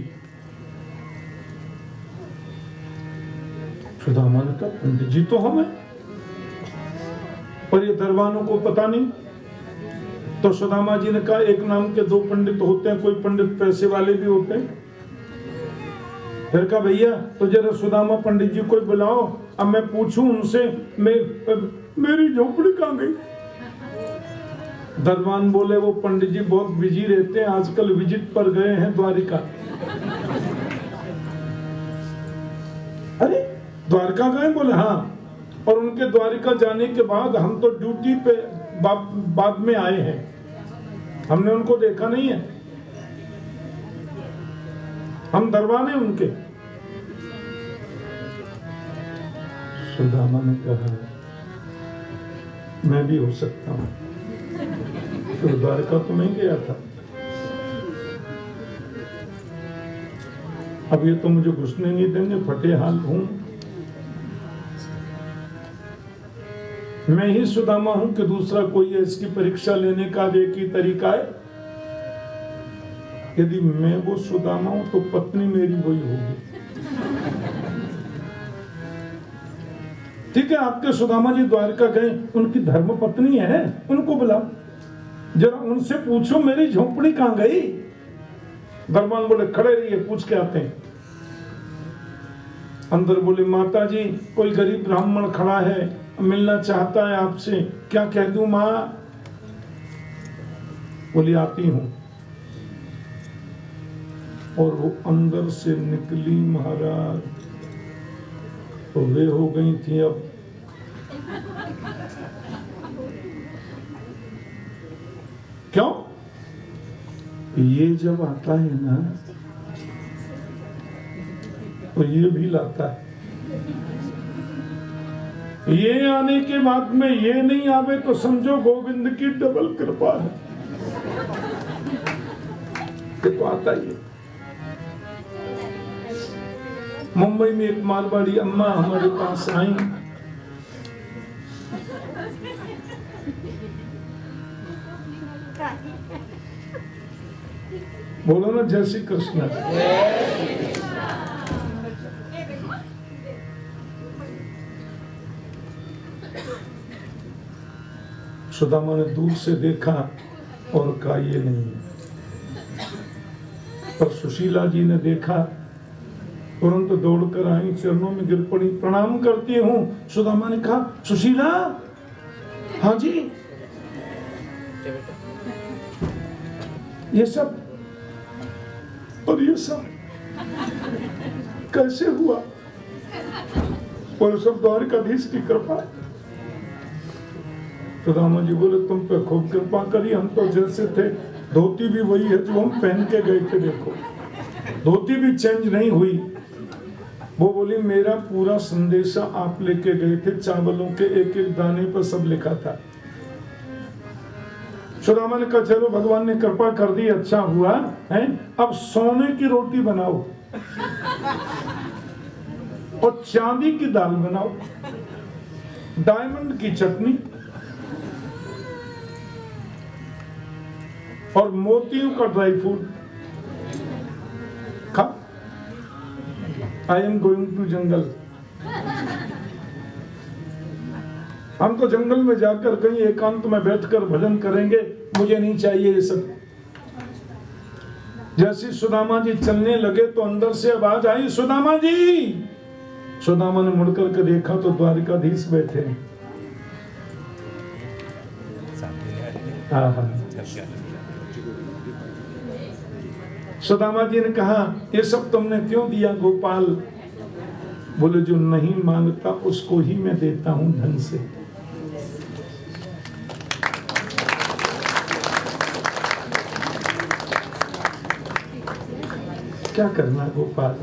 सुदामा ने कहा पंडित जी तो हम हैं, पर ये दरबानों को पता नहीं। तो सुदामा जी ने कहा एक नाम के दो पंडित होते हैं, कोई पंडित पैसे वाले भी होते हैं। फिर कहा भैया तो जरा सुदामा पंडित जी को बुलाओ, अब मैं पूछूं उनसे मेरी झोपड़ी कहाँ गई। दरबान बोले वो पंडित जी बहुत बिजी रहते हैं, आजकल विजिट पर गए हैं द्वारिका। अरे द्वारका गए? बोले हाँ, और उनके द्वारिका जाने के बाद हम तो ड्यूटी पे बाद में आए हैं, हमने उनको देखा नहीं है, हम दरबान हैं उनके। सुदामा ने कहा मैं भी हो सकता हूं, तो द्वारका तो नहीं गया था, अब ये तो मुझे घुसने नहीं देंगे, फटे हाल हूं। मैं ही सुदामा हूं कि दूसरा कोई है, इसकी परीक्षा लेने का एक ही तरीका है। यदि मैं वो सुदामा हूं तो पत्नी मेरी वही होगी। ठीक है, आपके सुदामा जी द्वारका गए, उनकी धर्म पत्नी है, उनको बुलाओ, जरा उनसे पूछो मेरी झोपड़ी कहां गई। दरबान बोले खड़े रहिए, पूछ के आते हैं। अंदर बोले माता जी कोई गरीब ब्राह्मण खड़ा है, मिलना चाहता है आपसे, क्या कह दूं मां। बोली आती हूं। और वो अंदर से निकली महाराज, तो वे हो गई थी अब क्यों। ये जब आता है ना तो ये भी लाता है, ये आने के बाद में ये नहीं आवे तो समझो गोविंद की डबल कृपा है। तो आता ही है। मुंबई में एक मारवाड़ी अम्मा हमारे पास आई, बोलो ना जय श्री कृष्ण। सुदामा ने दूर से देखा और कहा ये नहीं है, पर सुशीला जी ने देखा, तुरंत दौड़कर आई, चरणों में गिर पड़ी, प्रणाम करती हूँ। सुदामा ने कहा सुशीला। हाँ जी। ये सब और ये सब कैसे हुआ? और सब द्वारकाधीश की कृपा। सुदामा जी बोले तुम पे खूब कृपा करी, हम तो जैसे थे, धोती भी वही है जो हम पहन के गए थे, देखो धोती भी चेंज नहीं हुई। वो बोली मेरा पूरा संदेशा आप लेके गए थे, चावलों के एक एक दाने पर सब लिखा था। सुदामा ने कहा चलो भगवान ने कृपा कर दी, अच्छा हुआ है, अब सोने की रोटी बनाओ और चांदी की दाल बनाओ, डायमंड की चटनी और मोतियों का ड्राई फ्रूट खा। आई एम गोइंग टू जंगल। हम तो जंगल में जाकर कहीं एकांत में बैठकर भजन करेंगे, मुझे नहीं चाहिए ये सब। जैसे सुदामा जी चलने लगे तो अंदर से आवाज आई सुदामा जी। सुदामा ने मुड़कर के देखा तो द्वारिकाधीश बैठे। सुदामा जी ने कहा ये सब तुमने क्यों दिया गोपाल? बोले जो नहीं मांगता उसको ही मैं देता हूं धन से। क्या करना गोपाल?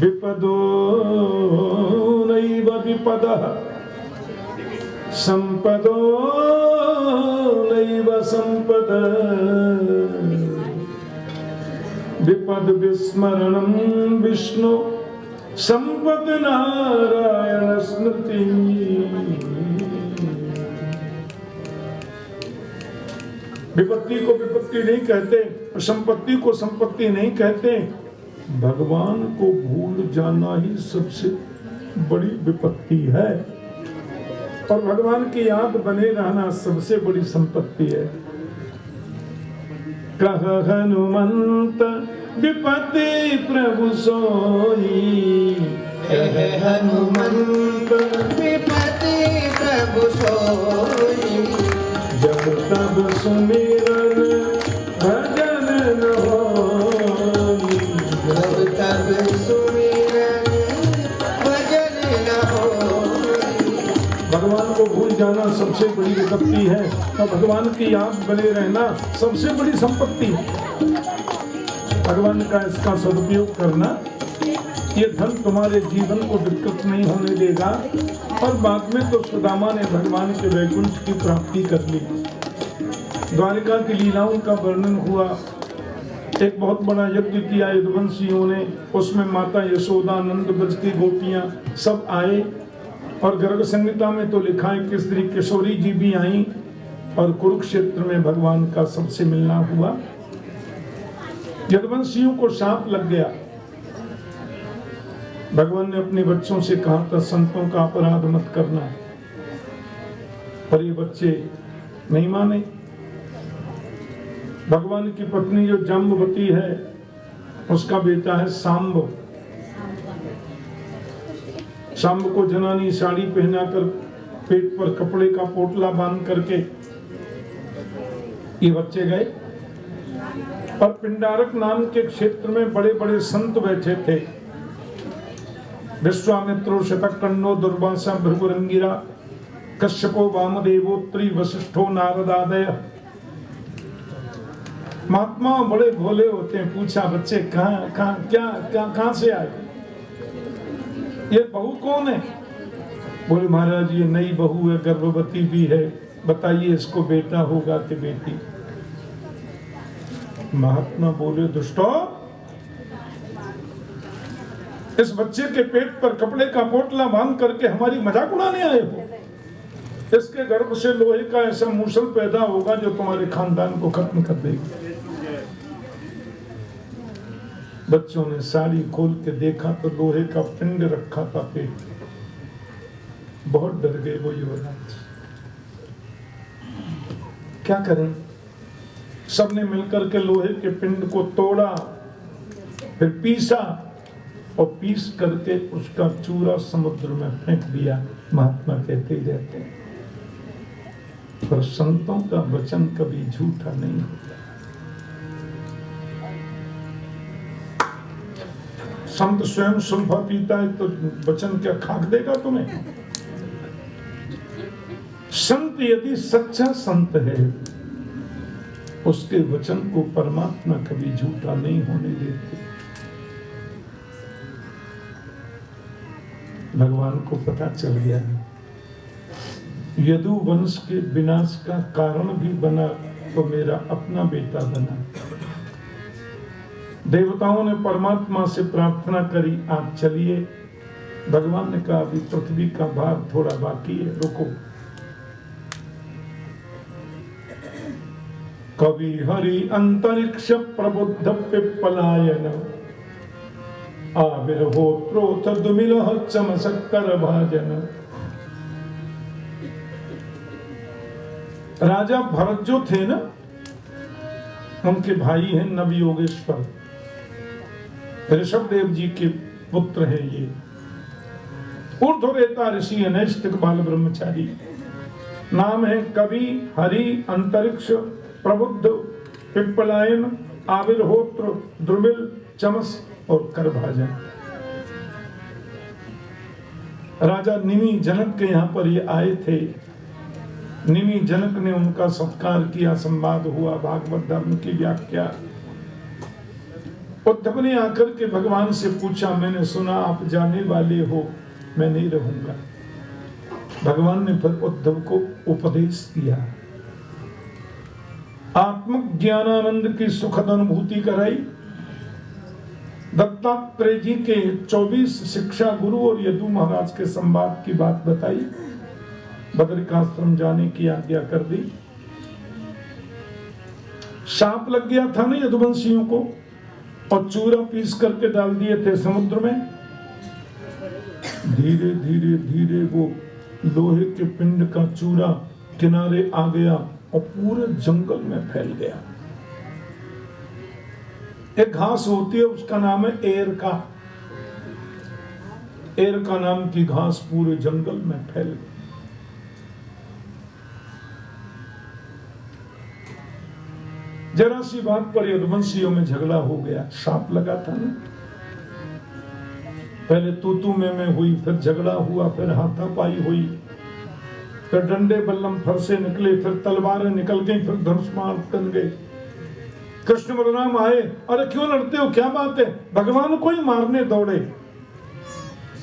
विपदो नैव विपदः संपदो नैव संपदः विपद विस्मरणं विष्णु संपद नारायण स्मृति। विपत्ति को विपत्ति नहीं कहते, संपत्ति को संपत्ति नहीं कहते। भगवान को भूल जाना ही सबसे बड़ी विपत्ति है, और भगवान की याद बने रहना सबसे बड़ी संपत्ति है। कह हनुमंत विपत्ति प्रभु सोई, कह हनुमंत विपत्ति प्रभु सोई, जब तब सुमिरन भजन न होई, जब तब सुमिरन भजन न होई। भगवान को भूल जाना सबसे बड़ी विपत्ति है, और भगवान की याद बने रहना सबसे बड़ी संपत्ति है। भगवान का इसका सदुपयोग करना, ये धन तुम्हारे जीवन को दिक्कत नहीं होने देगा। और बाद में तो सुदामा ने भगवान के वैकुंठ की प्राप्ति कर ली। द्वारिका की लीलाओं का वर्णन हुआ। एक बहुत बड़ा यज्ञ किया यदुवंशियों ने, उसमें माता यशोदा, नंद ब्रज की गोपियां सब आए। और गर्ग संहिता में तो लिखा है कि श्री किशोरी जी भी आई, और कुरुक्षेत्र में भगवान का सबसे मिलना हुआ। यदुवंशियों को शाप लग गया। भगवान ने अपने बच्चों से कहा था संतों का अपराध मत करना, पर ये बच्चे नहीं माने। भगवान की पत्नी जो जाम्बवती है, उसका बेटा है सांब। सांब को जनानी साड़ी पहनाकर पेट पर कपड़े का पोटला बांध करके ये बच्चे गए। और पिंडारक नाम के क्षेत्र में बड़े बड़े संत बैठे थे। विश्वामित्रो, शतकर्णो, दुर्वासा, भृगुरंगिरा, कश्यपो, वामदेवो, त्रि वशिष्ठो, नारदादय। महात्मा बड़े भोले होते हैं। पूछा बच्चे कहां से आए, ये बहू कौन है? बोले महाराज ये नई बहू है, गर्भवती भी है, बताइए इसको बेटा होगा कि बेटी? महात्मा बोले दुष्टो, इस बच्चे के पेट पर कपड़े का पोटला बांध करके हमारी मजाक उड़ाने आए हो? इसके गर्भ से लोहे का ऐसा मूसल पैदा होगा जो तुम्हारे खानदान को खत्म कर देगी। बच्चों ने साड़ी खोल के देखा तो लोहे का पिंड रखा था पेट। बहुत डर गए वो युवराज। क्या करें? सबने मिलकर के लोहे के पिंड को तोड़ा, फिर पीसा, और पीस करके उसका चूरा समुद्र में फेंक दिया। महात्मा कहते ही रहते हैं, पर संतों का वचन कभी झूठा नहीं होता। संत स्वयं सुल्फा पीता है तो वचन क्या खाक देगा तुम्हें? संत यदि सच्चा संत है, उसके वचन को परमात्मा कभी झूठा नहीं होने देते। भगवान को पता चल गया यदु वंश के विनाश का कारण भी बना तो मेरा अपना बेटा बना। देवताओं ने परमात्मा से प्रार्थना करी, आप चलिए। भगवान ने कहा अभी पृथ्वी का भार थोड़ा बाकी है, रुको। कवि हरि अंतरिक्ष प्रबुद्ध पिप्पलायन, आविर्होत्रोथ दुमिलह चमशक्कर भाजन। राजा भरत जो थे ना, उनके भाई हैं नव योगेश्वर, ऋषभ देव जी के पुत्र हैं ये। ऊर्ध्वरेता ऋषि है, नैष्ठिक बाल ब्रह्मचारी। नाम है कवि हरि अंतरिक्ष प्रबुद्ध पिप्पलायन, आविर्होत्र, द्रुमिल, चमस और करभाजन। राजा निमि जनक के यहाँ पर ये आए थे। निमि जनक ने उनका सत्कार किया, संवाद हुआ, भागवत धर्म की व्याख्या। उद्धव ने आकर के भगवान से पूछा, मैंने सुना आप जाने वाले हो, मैं नहीं रहूंगा। भगवान ने फिर उद्धव को उपदेश किया, आत्म ज्ञानानंद की सुखद अनुभूति कराई। दत्तात्रेय जी के 24 शिक्षा गुरु और यदु महाराज के संवाद की बात बताई, बद्रिकाश्रम जाने की आज्ञा कर दी। सांप लग गया था ना यदुवंशियों को, और चूरा पीस करके डाल दिए थे समुद्र में। धीरे धीरे धीरे वो लोहे के पिंड का चूरा किनारे आ गया और पूरे जंगल में फैल गया। एक घास होती है, उसका नाम है एरका। एरका नाम की घास पूरे जंगल में फैल गई। जरा सी बात पर यदुवंशियों में झगड़ा हो गया। सांप लगा था ना, पहले तू में हुई, फिर झगड़ा हुआ, फिर हाथापाई हुई, फिर डंडे बल्लम फरसे निकले, फिर तलवारें निकल गई, फिर धनुष्मान बन गए। कृष्ण बलराम आए, अरे क्यों लड़ते हो, क्या बात है? भगवान को ही मारने दौड़े।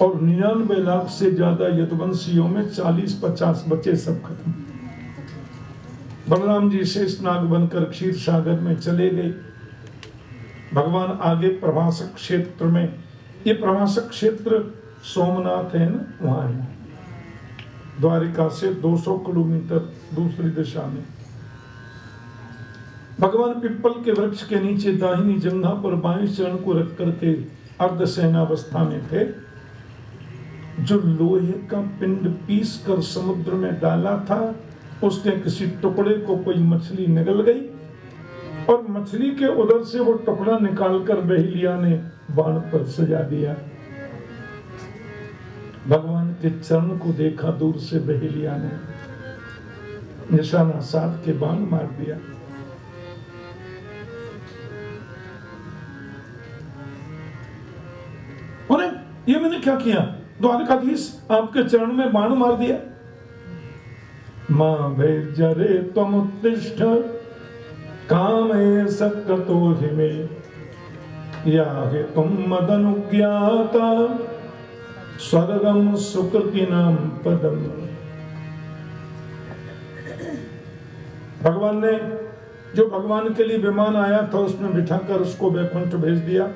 और 99 लाख से ज्यादा यदुवंशियों में 40-50 बचे, सब खत्म। बलराम जी शेषनाग बनकर क्षीर सागर में चले गए। भगवान आगे प्रभासक क्षेत्र में, ये प्रभासक क्षेत्र सोमनाथ है ना, वहां है, द्वारिका से 200 किलोमीटर दूसरी दिशा में। भगवान पिप्पल के वृक्ष के नीचे दाहिनी जंघा पर बाएं चरण को रख करके अर्धशयनावस्था में थे। जो लोहे का पिंड पीस कर समुद्र में डाला था, उसके किसी टुकड़े को कोई मछली निगल गई, और मछली के उधर से वो टुकड़ा निकालकर बहेलिया ने बाण पर सजा दिया। भगवान के चरण को देखा दूर से बहेलिया ने, निशाना साध के बाण मार दिया। अरे ये मैंने क्या किया? द्वारकाधीश, आपके चरण में बाण मार दिया। मां भेजरे त्वम उत्तिष्ठ कामे सक्तो हिमे याहि तुम मदनुज्ञाता स्वर्गम सुकृतिनाम पदम। भगवान ने जो भगवान के लिए विमान आया था, उसमें बिठाकर उसको वैकुंठ भेज दिया।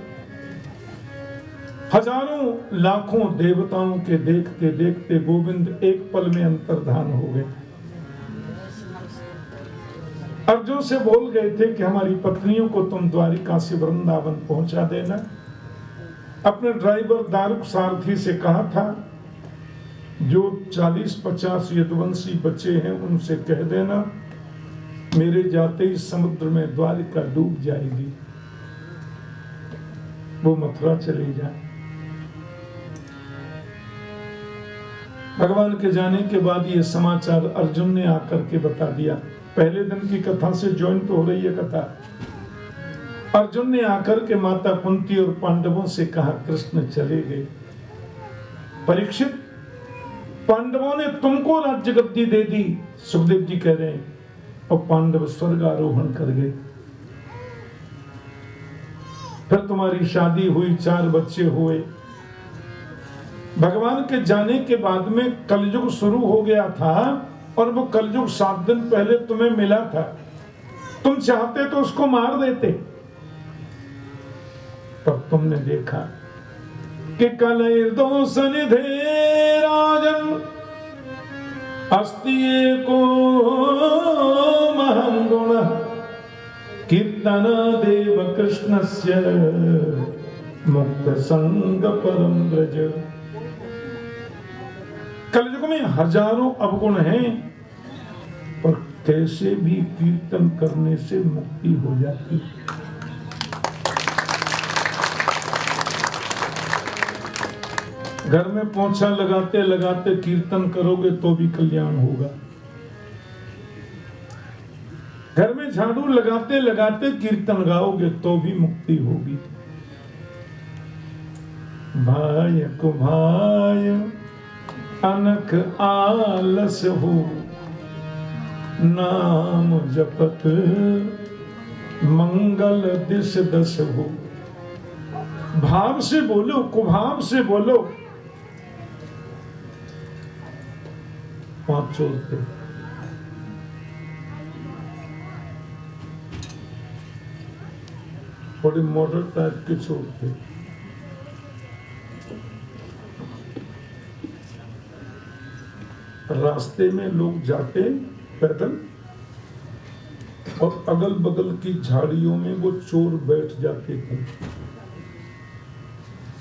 हजारों लाखों देवताओं के देखते देखते गोविंद एक पल में अंतर्धान हो गए। अर्जुन से बोल गए थे कि हमारी पत्नियों को तुम द्वारिका से वृंदावन पहुंचा देना। अपने ड्राइवर दारुक सारथी से कहा था, जो 40-50 यदुवंशी बचे हैं उनसे कह देना, मेरे जाते ही समुद्र में द्वारिका डूब जाएगी, वो मथुरा चले जाए। भगवान के जाने के बाद ये समाचार अर्जुन ने आकर के बता दिया। पहले दिन की कथा से ज्वाइंट हो रही है कथा। अर्जुन ने आकर के माता कुंती और पांडवों से कहा, कृष्ण चले गए। परीक्षित, पांडवों ने तुमको राज्य गद्दी दे दी, सुखदेव जी कह रहे हैं, और पांडव स्वर्ग आरोहण कर गए। फिर तुम्हारी शादी हुई, 4 बच्चे हुए। भगवान के जाने के बाद में कलयुग शुरू हो गया था, और वो कलयुग 7 दिन पहले तुम्हें मिला था। तुम चाहते तो उसको मार देते, तब तुमने देखा कि कलयुर्दोष निधे राजन अस्ति एको महं गुणः कीर्तन देव कृष्णस्य मुक्त संग परम ब्रज। कलयुग में हजारों अवगुण हैं, पर कैसे भी कीर्तन करने से मुक्ति हो जाती। घर में पोंछा लगाते लगाते कीर्तन करोगे तो भी कल्याण होगा। घर में झाड़ू लगाते लगाते कीर्तन गाओगे तो भी मुक्ति होगी। भाय को भाय अनख आलस हो, नाम जपत मंगल दिश दश हो। भाव से बोलो, कुभाव से बोलो। 5 छोड़ थे। थोड़ी मॉडर्न टाइप के छोड़ थे। रास्ते में लोग जाते पैदल और अगल बगल की झाड़ियों में वो चोर बैठ जाते थे।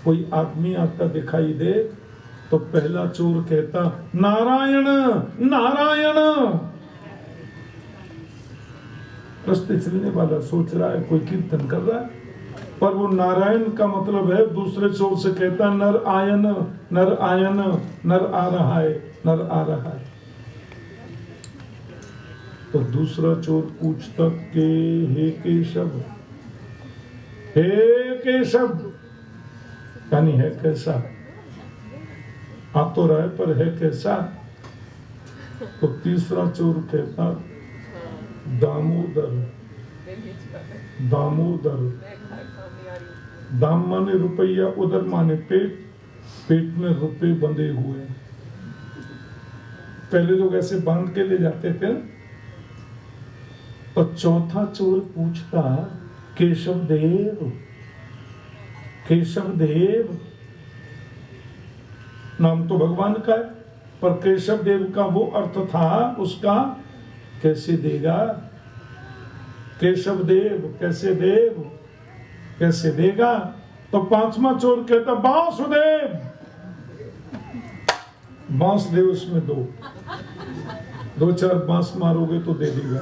कोई आदमी आता दिखाई दे तो पहला चोर कहता नारायण नारायण। रास्ते चलने वाला सोच रहा है कोई कीर्तन कर रहा है, पर वो नारायण का मतलब है दूसरे चोर से कहता नर आयन नर आयन, नर आ रहा है नर आ रहा है। तो दूसरा चोर पूछता के हे केशव, हे केशव यानी है कैसा, आ तो रहा है पर है कैसा। तो तीसरा चोर कहता दामोदर दामोदर। दाम माने रुपया, उदर माने पेट, पेट में रुपए बंधे हुए। पहले लोग ऐसे बांध के ले जाते थे। और चौथा चोर पूछता केशव देव, केशव देव नाम तो भगवान का है, पर केशव देव का वो अर्थ था उसका कैसे देगा, केशव देव कैसे देव कैसे देगा। तो पांचवा चोर कहता बांसुदेव, बांस दे उसमें दो चार बांस मारोगे तो दे देगा।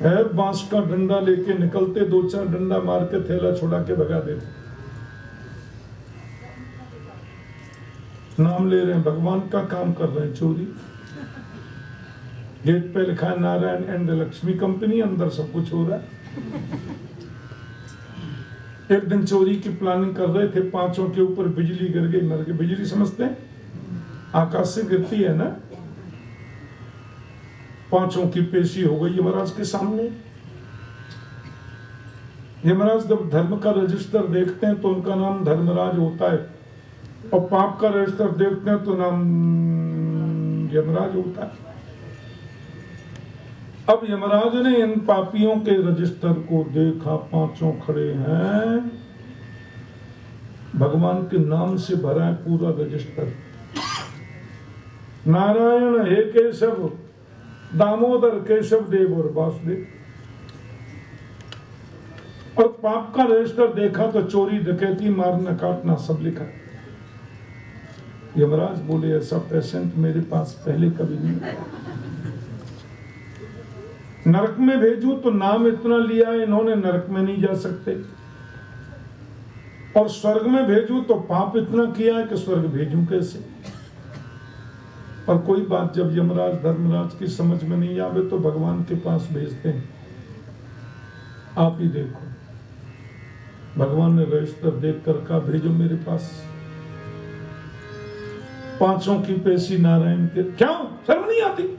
है बांस का डंडा लेके निकलते, दो चार डंडा मार के थैला छुड़ा के भगा देते। नाम ले रहे हैं, भगवान का काम कर रहे हैं चोरी। गेट पे लिखा है नारायण एंड लक्ष्मी कंपनी, अंदर सब कुछ हो रहा है। एक दिन चोरी की प्लानिंग कर रहे थे, पांचों के ऊपर बिजली गिर गई, मर गए। बिजली समझते हैं आकाश से गिरती है ना, पांचों की पेशी हो गई यमराज के सामने। यमराज जब धर्म का रजिस्टर देखते हैं तो उनका नाम धर्मराज होता है, और पाप का रजिस्टर देखते हैं तो नाम यमराज होता है। अब यमराज ने इन पापियों के रजिस्टर को देखा, पांचों खड़े हैं, भगवान के नाम से भरा है पूरा रजिस्टर। नारायण हे केशव, दामोदर, केशव देव और वासुदेव। और पाप का रजिस्टर देखा तो चोरी डकैती मारना काटना सब लिखा। यमराज बोले ऐसा पेशेंट मेरे पास पहले कभी नहीं आया। नरक में भेजूं तो नाम इतना लिया इन्होंने, नरक में नहीं जा सकते। और स्वर्ग में भेजूं तो पाप इतना किया है कि स्वर्ग भेजूं कैसे। और कोई बात जब यमराज धर्मराज की समझ में नहीं आवे तो भगवान के पास भेजते हैं, आप ही देखो। भगवान ने रजिस्टर देख कर कहा भेजो मेरे पास। पांचों की पेशी नारायण के। क्यों शर्म नहीं आती,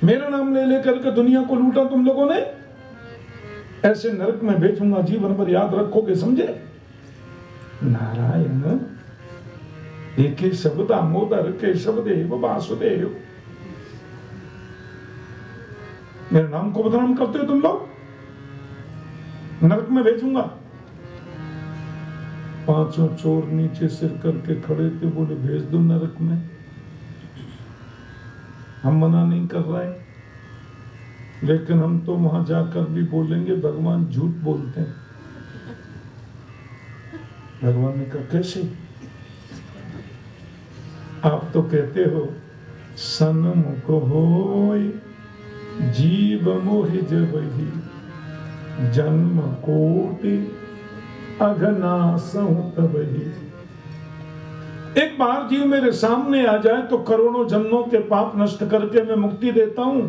मेरा नाम ले लेकर के दुनिया को लूटा तुम लोगों ने। ऐसे नरक में भेजूंगा, जीवन भर याद रखोगे, समझे। नारायण एक शब्द दामोदर, केशव देव, वासुदेव, मेरे नाम को बदनाम करते हो तुम लोग, नरक में भेजूंगा। पांचों चोर नीचे सिर करके खड़े थे, बोले भेज दो नरक में, हम मना नहीं कर रहे, लेकिन हम तो वहां जाकर भी बोलेंगे भगवान झूठ बोलते हैं। भगवान ने कहा कैसे? आप तो कहते हो सन्मुख होय जीव मोहि जबहि, जन्म कोटि अघनासहु तबहि। एक बार जीव मेरे सामने आ जाए तो करोड़ों जन्मों के पाप नष्ट करके मैं मुक्ति देता हूं,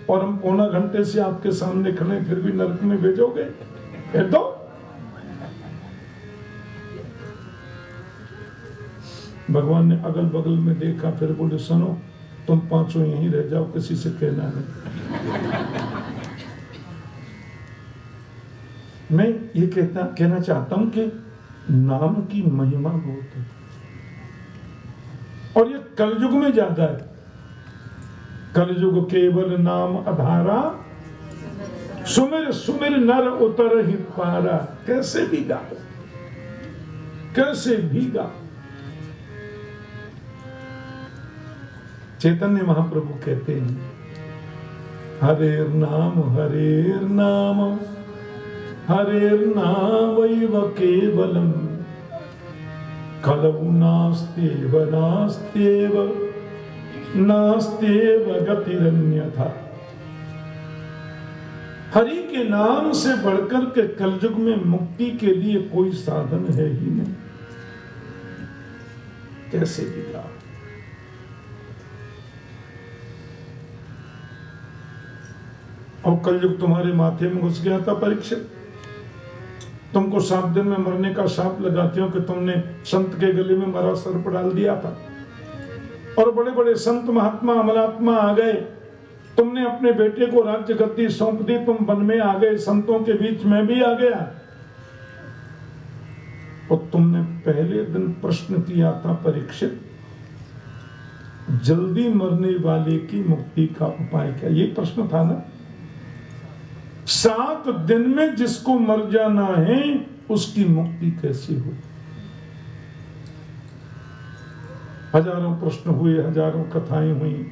और हम पौना घंटे से आपके सामने खड़े फिर भी नरक में भेजोगे? कह दो। भगवान ने अगल बगल में देखा, फिर बोले सुनो तुम पांचों यहीं रह जाओ, किसी से कहना नहीं। मैं ये कहना चाहता हूं कि नाम की महिमा बहुत है, और ये कलयुग में ज्यादा है। कलयुग केवल नाम आधारा, सुमिर सुमिर नर उतर ही पारा। कैसे भी गा, कैसे भी गा। चैतन्य महाप्रभु कहते हैं, हरेर नाम हरेर नामैव केवलम कलौ नास्त्येव गतिरन्यथा। हरि के नाम से बढ़कर के कलयुग में मुक्ति के लिए कोई साधन है ही नहीं। कैसे दिखा? और कलयुग तुम्हारे माथे में घुस गया था परीक्षित। तुमको 7 दिन में मरने का शाप लगाते हो कि तुमने संत के गले में मरा सर्प डाल दिया था, और बड़े बड़े संत महात्मा अमलात्मा आ गए, तुमने अपने बेटे को राज्य गद्दी सौंप दी, तुम वन में आ गए, संतों के बीच में भी आ गया। और तुमने पहले दिन प्रश्न किया था परीक्षित, जल्दी मरने वाले की मुक्ति का उपाय क्या? ये प्रश्न था ना। 7 दिन में जिसको मर जाना है उसकी मुक्ति कैसे हो? हजारों प्रश्न हुए, हजारों कथाएं हुई।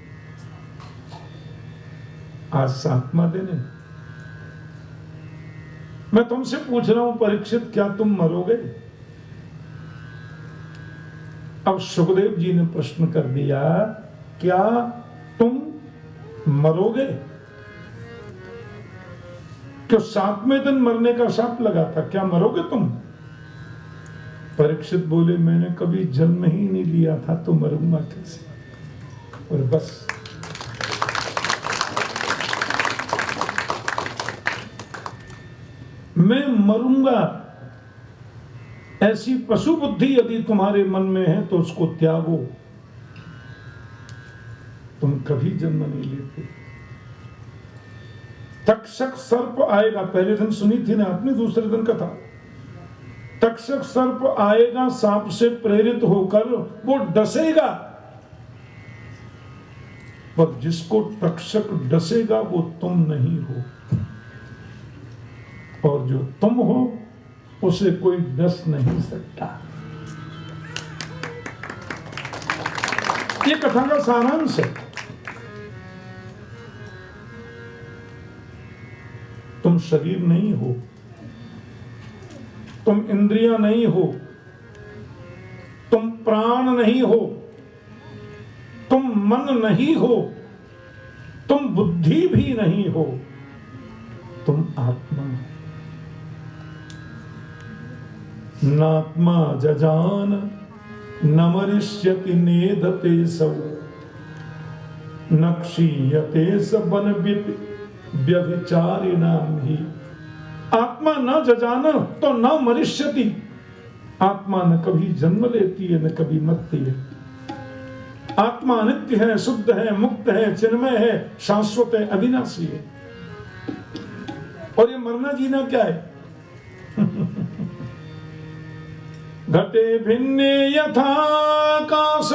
आज 7वां दिन है। मैं तुमसे पूछ रहा हूं परीक्षित, क्या तुम मरोगे? अब सुखदेव जी ने प्रश्न कर दिया, क्या तुम मरोगे? क्यों 7वें दिन मरने का शाप लगा था, क्या मरोगे तुम? परीक्षित बोले, मैंने कभी जन्म ही नहीं लिया था तो मरूंगा कैसे? और बस मैं मरूंगा, ऐसी पशु बुद्धि यदि तुम्हारे मन में है तो उसको त्यागो। तुम कभी जन्म नहीं लेते। तक्षक सर्प आएगा, पहले दिन सुनी थी ना आपने, दूसरे दिन कथा। तक्षक सर्प आएगा, सांप से प्रेरित होकर वो डसेगा, पर जिसको तक्षक डसेगा वो तुम नहीं हो, और जो तुम हो उसे कोई डस नहीं सकता। ये कथा का सारांश है। तुम शरीर नहीं हो, तुम इंद्रियां नहीं हो, तुम प्राण नहीं हो, तुम मन नहीं हो, तुम बुद्धि भी नहीं हो, तुम आत्मा हो। नात्मा जजान न मरिष्यति नेदते सौ न क्षीयते स बनवित व्यभिचारिणाम ही। आत्मा न जजान तो न मरिष्यति। आत्मा न कभी जन्म लेती है, न कभी मरती है। आत्मा नित्य है, शुद्ध है, मुक्त है, चिन्मय है, शाश्वत है, अविनाशी है। और ये मरना जीना क्या है? घटे भिन्ने यथाकाश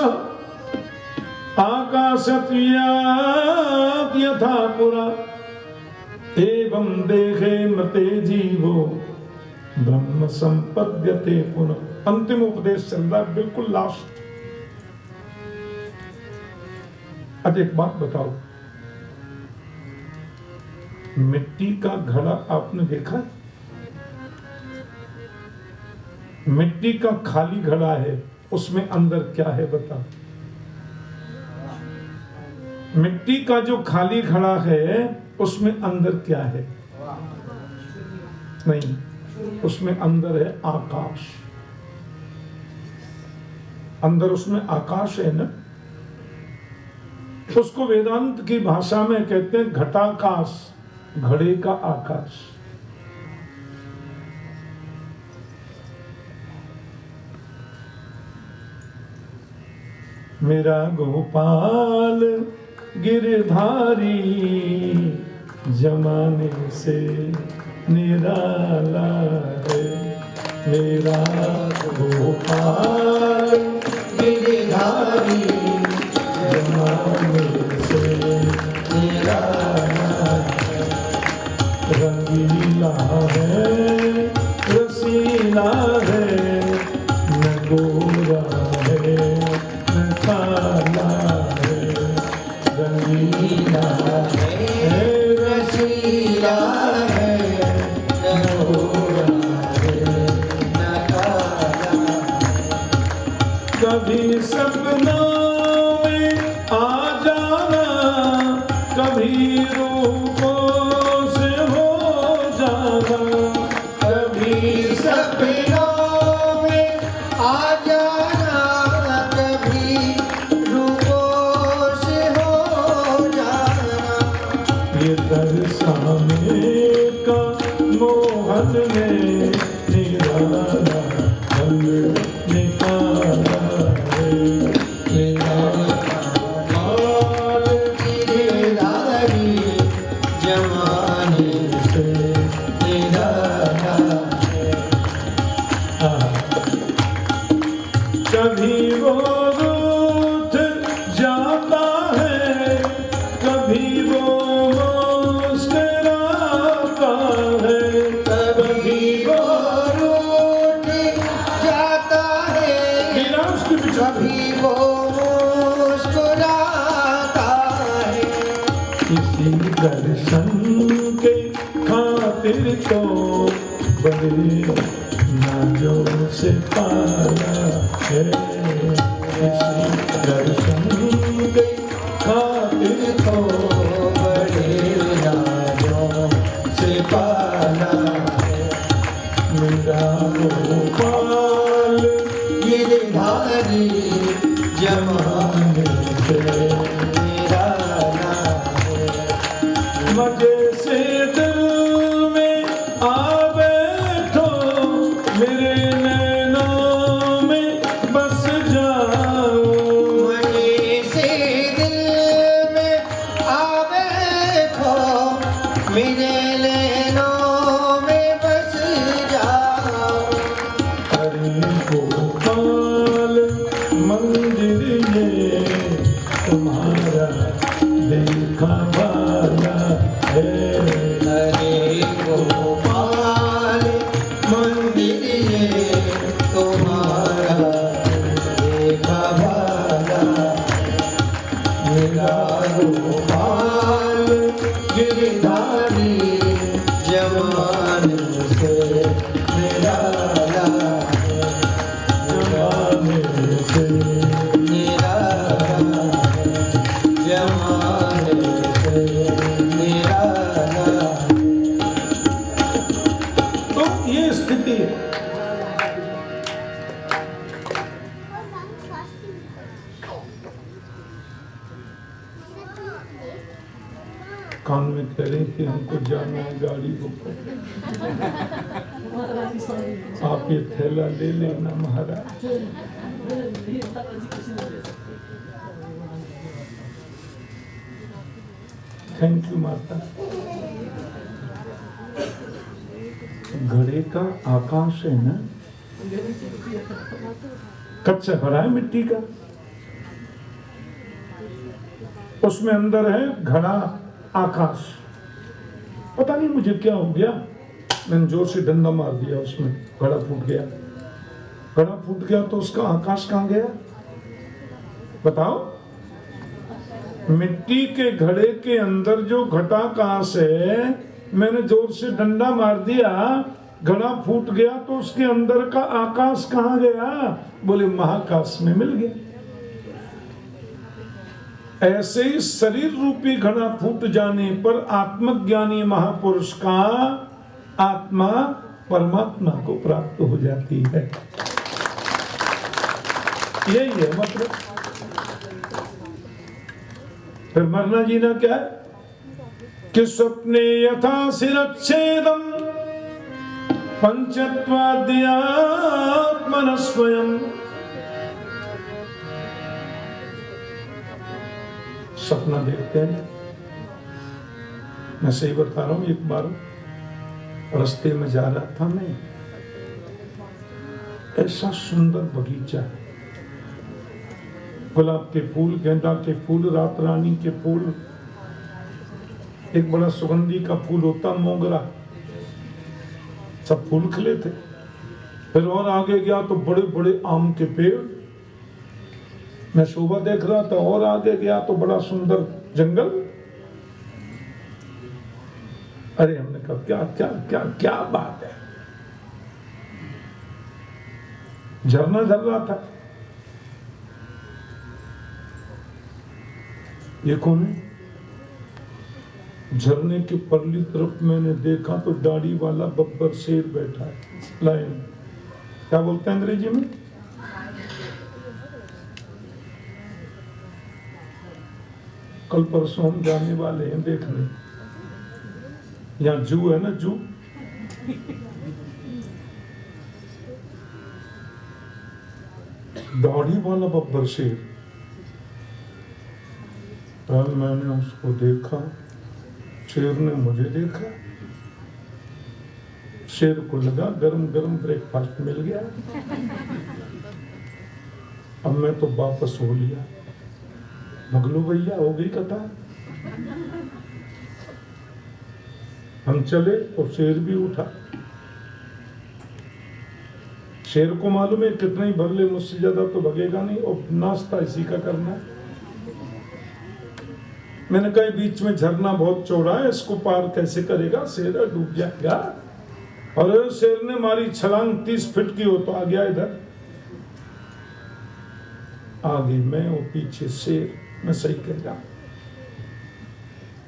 आकाशत यथा पुरा एवं देहे मते जीवो ब्रह्म संपद्यते पुनः। अंतिम उपदेश चल रहा है, बिल्कुल लास्ट। अब एक बात बताओ, मिट्टी का घड़ा आपने देखा? मिट्टी का खाली घड़ा है, उसमें अंदर क्या है बताओ? मिट्टी का जो खाली घड़ा है उसमें अंदर क्या है? नहीं, उसमें अंदर है आकाश। अंदर उसमें आकाश है ना। उसको वेदांत की भाषा में कहते हैं घटाकाश, घड़े का आकाश। मेरा गोपाल गिरधारी जमाने से निराला है। मेरा गोपाल गिरधारी जमाने से निराला है। रंगीला है, रसीला है, न गोरा है न काला है। सपनों में आ जाना, कभी रूपोश हो जाना। ये दर्शाने का मोहन ने निराला रंग निकाला है। गिरधारी जमाने से निराला है। कभी वो रूठ जाता है, कभी वो मुस्कुराता है। कभी वो रूठ जाता है, मीरा उसके पीछे कभी वो मुस्कुराता है। इसी दर्शन के खातिर तो बड़े नाजों से पाला है। इसी दर्शन के खातिर तो बड़े नाजों से पाला है। मेरा गोपाल गिरधारी जमाने से निराला है। मजे से दिल में आवे तो मेरे नैनों में बस जाओ। मजे से दिल में आवे खो, मेरे नैनों में बस जाओ। हरे गोपाल मंदिर में तुम्हारा देखा वाला है। हरे गोपाल मंदिर ये तुम्हारा देखा भाला। मेरा गोपाल गिरधारी जमाने से निराला है। जमाने से निराला है। जमाने से निराला है। तो ये स्थिति है। कान में कह रही थी हमको जाना है गाड़ी बुक करो। आप ये थैला ले लेना महाराज। थैंक यू माता। घड़े का आकाश है ना, कच्चा भरा है मिट्टी का, उसमें अंदर है घड़ा आकाश। पता नहीं मुझे क्या हो गया, मैंने जोर से डंडा मार दिया, उसमें घड़ा फूट गया। घड़ा फूट गया तो उसका आकाश कहाँ गया बताओ? मिट्टी के घड़े के अंदर जो घटाकाश है, मैंने जोर से डंडा मार दिया, घड़ा फूट गया तो उसके अंदर का आकाश कहाँ गया? बोले महाकाश में मिल गया। ऐसे ही शरीर रूपी घड़ा फूट जाने पर आत्मज्ञानी महापुरुष का आत्मा परमात्मा को प्राप्त हो जाती है। यही है मतलब। फिर मरना जीना क्या है कि स्वप्ने यथा शिरच्छेदम पंचत्वाद्यात्मन स्वयं। सपना देखते हैं, मैं सही बता रहा हूं। एक बार रास्ते में जा रहा था मैं, ऐसा सुंदर बगीचा, गुलाब के फूल, गेंदा के फूल, रात रानी के फूल, एक बड़ा सुगंधी का फूल होता मोगरा, सब फूल खिले थे। फिर और आगे गया तो बड़े बड़े आम के पेड़, मैं शोभा देख रहा था। और आगे गया तो बड़ा सुंदर जंगल। अरे हमने कहा क्या क्या क्या क्या बात है। झरना झर रहा था। ये कौन है? झरने के परली तरफ मैंने देखा तो दाढ़ी वाला बब्बर शेर बैठा है लाइन। क्या बोलते हैं अंग्रेजी में? कल परसों हम जाने वाले हैं देखने, यहाँ जू है ना, जू। दाढ़ी वाला बब्बर शेर, कल मैंने उसको देखा, शेर ने मुझे देखा। शेर को लगा गरम गरम ब्रेकफास्ट मिल गया। अब मैं तो वापस हो लिया। मगलू भैया हो गई कथा। हम चले और शेर भी उठा। शेर को मालूम है कितना ही भर ले मुझसे ज्यादा तो भगेगा नहीं, और नाश्ता इसी का करना है। मैंने कहा बीच में झरना बहुत चौड़ा है, इसको पार कैसे करेगा? शेर डूब जाएगा। और शेर ने मारी छलांग 30 फीट की हो तो आ गया इधर। आगे मैं और पीछे शेर। मैं सही कह रहा,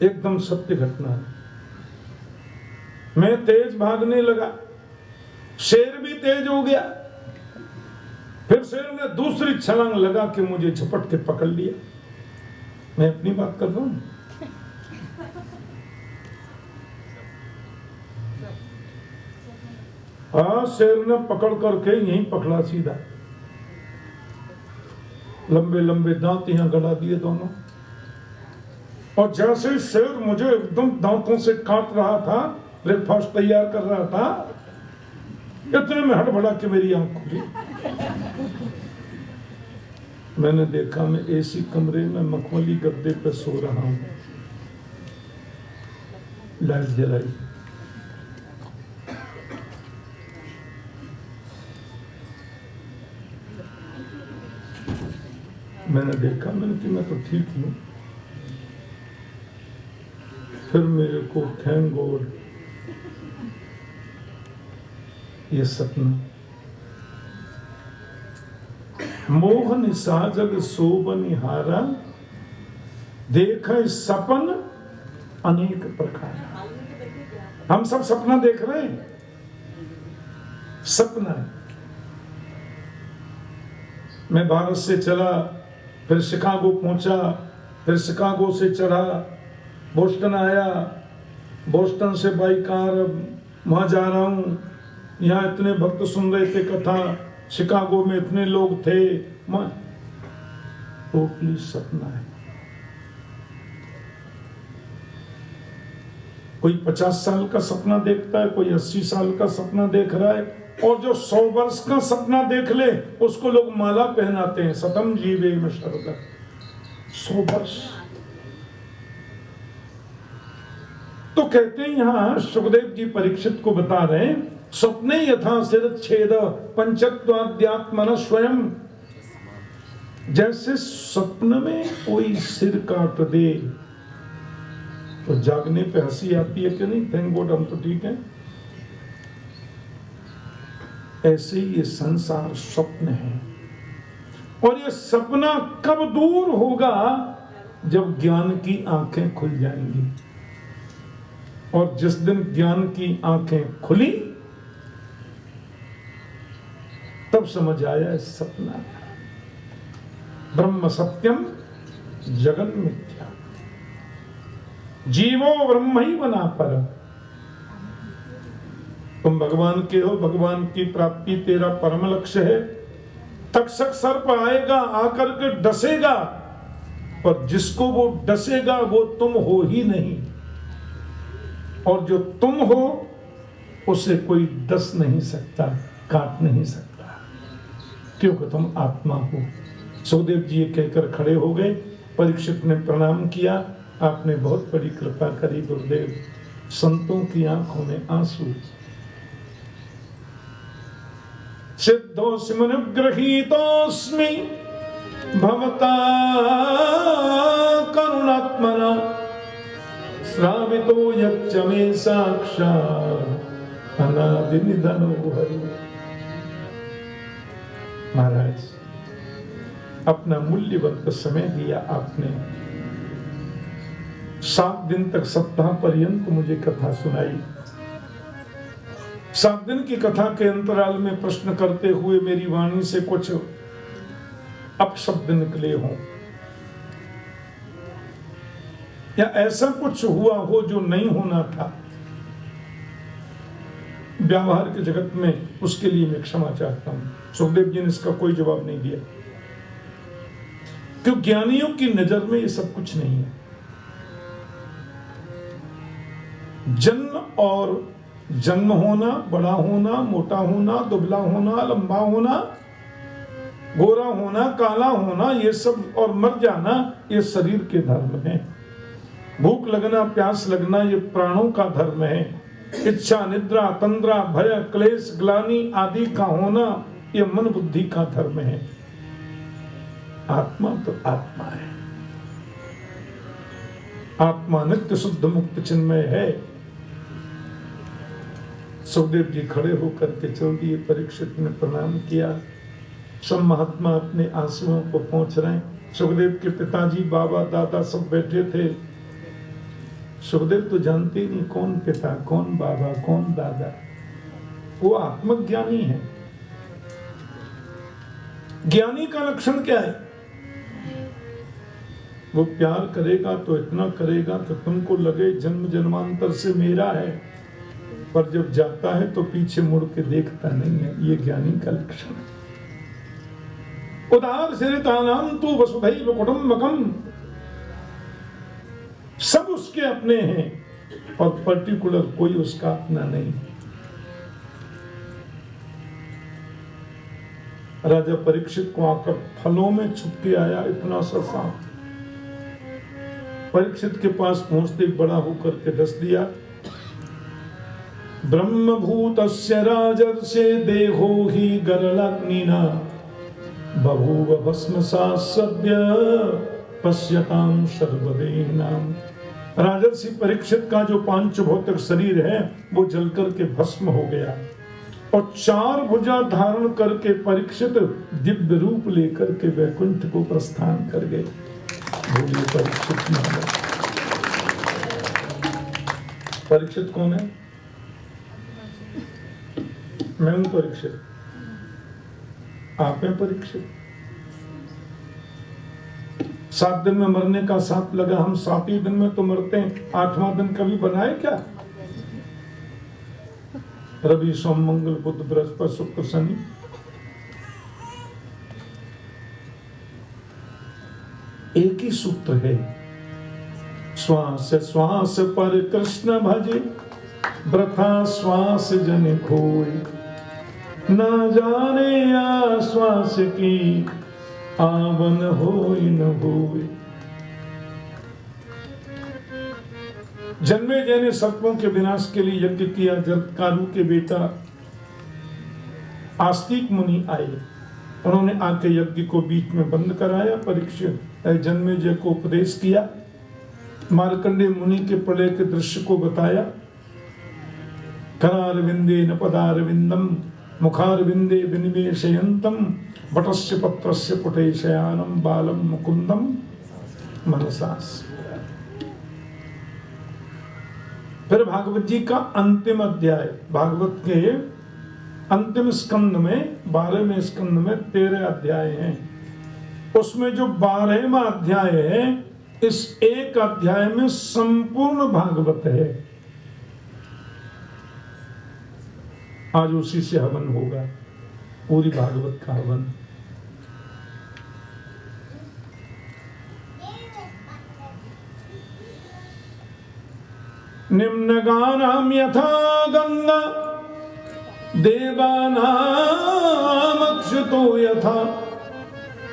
एकदम सत्य घटना है। मैं तेज भागने लगा, शेर भी तेज हो गया। फिर शेर ने दूसरी छलांग लगा के मुझे झपट के पकड़ लिया। मैं अपनी बात कर रहा हूं। शेर ने पकड़ करके यहीं पकड़ा सीधा, लंबे लंबे दांत यहां गड़ा दिए दोनों। और जैसे शेर मुझे एकदम दांतों से काट रहा था, ब्रेकफास्ट तैयार कर रहा था, इतने में हड़बड़ा के मेरी आंख खुली। मैंने देखा मैं एसी कमरे में मखमली गद्दे पे सो रहा हूं, लाइट जलाई। मैंने देखा, मैंने कि मैं तो ठीक हूं। फिर मेरे को थैंक गॉड ये सपना। मोहन साजग सोबनिहारा, देख सपन अनेक प्रकार। हम सब सपना देख रहे हैं, सपना है। मैं भारत से चला, फिर शिकागो पहुंचा, फिर शिकागो से चढ़ा, बोस्टन आया, बोस्टन से बाई कार वहां जा रहा हूं। यहाँ इतने भक्त सुन रहे थे कथा, शिकागो में इतने लोग थे। टोटली सपना है। कोई 50 साल का सपना देखता है, कोई 80 साल का सपना देख रहा है, और जो 100 वर्ष का सपना देख ले उसको लोग माला पहनाते हैं, सतम जीवे में शरद। 100 वर्ष तो कहते हैं। यहां सुखदेव जी परीक्षित को बता रहे हैं, स्वप्ने यथा शिरच्छेद पंचत्वाद्यात्मन स्वयं। जैसे स्वप्न में कोई सिर काट दे तो जागने पे हंसी आती है कि नहीं? थैंक गॉड हम तो ठीक हैं। ऐसे ही ये संसार स्वप्न है, और ये सपना कब दूर होगा? जब ज्ञान की आंखें खुल जाएंगी। और जिस दिन ज्ञान की आंखें खुली तब समझ आया सपना ब्रह्म सत्यम जगन मिथ्या, जीवो ब्रह्म ही बना पर। तुम भगवान के हो, भगवान की प्राप्ति तेरा परम लक्ष्य है। तक्षक सर्प आएगा, आकर के डसेगा, पर जिसको वो डसेगा वो तुम हो ही नहीं, और जो तुम हो उसे कोई डस नहीं सकता, काट नहीं सकता, क्योंकि तुम आत्मा हो। सुखदेव जी ये कहकर खड़े हो गए। परीक्षित ने प्रणाम किया, आपने बहुत बड़ी कृपा करी गुरुदेव। संतों की आंखों में आंसू। सिद्धोऽस्मनुगृहीतोऽस्मि भवता करुणात्मना, श्रावितो यच्च मे साक्षात् अनादिनिधनो हरि। महाराज अपना मूल्यवंत समय दिया आपने। 7 दिन तक सप्ताह पर्यंत मुझे कथा सुनाई। 7 दिन की कथा के अंतराल में प्रश्न करते हुए मेरी वाणी से कुछ अपशब्द निकले हों या ऐसा कुछ हुआ हो जो नहीं होना था, व्यवहार के जगत में, उसके लिए मैं क्षमा चाहता हूं। सुखदेव जी ने इसका कोई जवाब नहीं दिया, क्योंकि ज्ञानियों की नजर में ये सब कुछ नहीं है। जन्म और जन्म होना, बड़ा होना, मोटा होना, दुबला होना, लंबा होना, गोरा होना, काला होना, ये सब, और मर जाना, ये शरीर के धर्म है। भूख लगना, प्यास लगना, ये प्राणों का धर्म है। इच्छा, निद्रा, तंद्रा, भय, क्लेश, ग्लानि आदि का होना, ये मन बुद्धि का धर्म है। आत्मा तो आत्मा है। आत्मा नित्य शुद्ध मुक्त चिन्मय है। सुखदेव जी खड़े होकर के चल दिए। परीक्षित ने प्रणाम किया। सब महात्मा अपने आंसुओं को पहुंच रहे हैं। सुखदेव के पिताजी, बाबा, दादा सब बैठे थे। सुखदेव तो जानते ही नहीं कौन पिता, कौन बाबा, कौन दादा। वो आत्मज्ञानी है। ज्ञानी का लक्षण क्या है? वो प्यार करेगा तो इतना करेगा कि तुमको लगे जन्म जन्मांतर से मेरा है, पर जब जाता है तो पीछे मुड़ के देखता नहीं है। ये ज्ञानी का लक्षण है। उदार चरितानाम तु वसुधैव कुटुंबकम, सब उसके अपने हैं और पर्टिकुलर कोई उसका अपना नहीं। राजा परीक्षित को आकर फलों में छुप के आया इतना सा सांप। परीक्षित के पास पहुंचते बड़ा होकर के दस दिया। ब्रह्मभूतस्य राजर्षे देहो हि गरलाग्निना बभूव भस्मसा सद्य पश्यताम सर्वदेहिनाम। राजर्षि परीक्षित का जो पांच भौतिक शरीर है वो जलकर के भस्म हो गया और 4 भुजा धारण करके परीक्षित दिव्य रूप लेकर के वैकुंठ को प्रस्थान कर गए। बोलिए परीक्षित महाराज। परीक्षित कौन है? मैं हूं परीक्षित। आप हैं परीक्षित। 7 दिन में मरने का सांप लगा। हम 7वें दिन में तो मरते हैं। 8वां दिन कभी बनाए क्या? रवि, सोम, मंगल, बुध, बृहस्पति, शुक्र, शनि। एक ही सूत्र है। श्वास श्वास पर कृष्ण भजे, वृथा श्वास जन खोए। न जाने आश्वास की आवन होय न होय। जन्मेजय ने सर्पों के विनाश के लिए यज्ञ किया। जरत्कारु के बेटा आस्तिक मुनि आए। उन्होंने आके यज्ञ को बीच में बंद कराया। परीक्षित जन्मेजय को उपदेश किया। मार्कंडेय मुनि के प्रलय के दृश्य को बताया। करारविंदे न पदारविंदम मुखारविंदे विनिवेशयन्तम वटस्य पत्रस्य पुटे शयानम बालम मुकुंदम मनसास। फिर भागवत जी का अंतिम अध्याय, भागवत के अंतिम स्कंद में 12वें स्कंद में 13 अध्याय हैं। उसमें जो 12वां अध्याय है, इस एक अध्याय में संपूर्ण भागवत है। आज उसी से हवन होगा, पूरी भागवत का हवन। निम्नगानाम यथा गंगा देवानाम अक्षतो यथा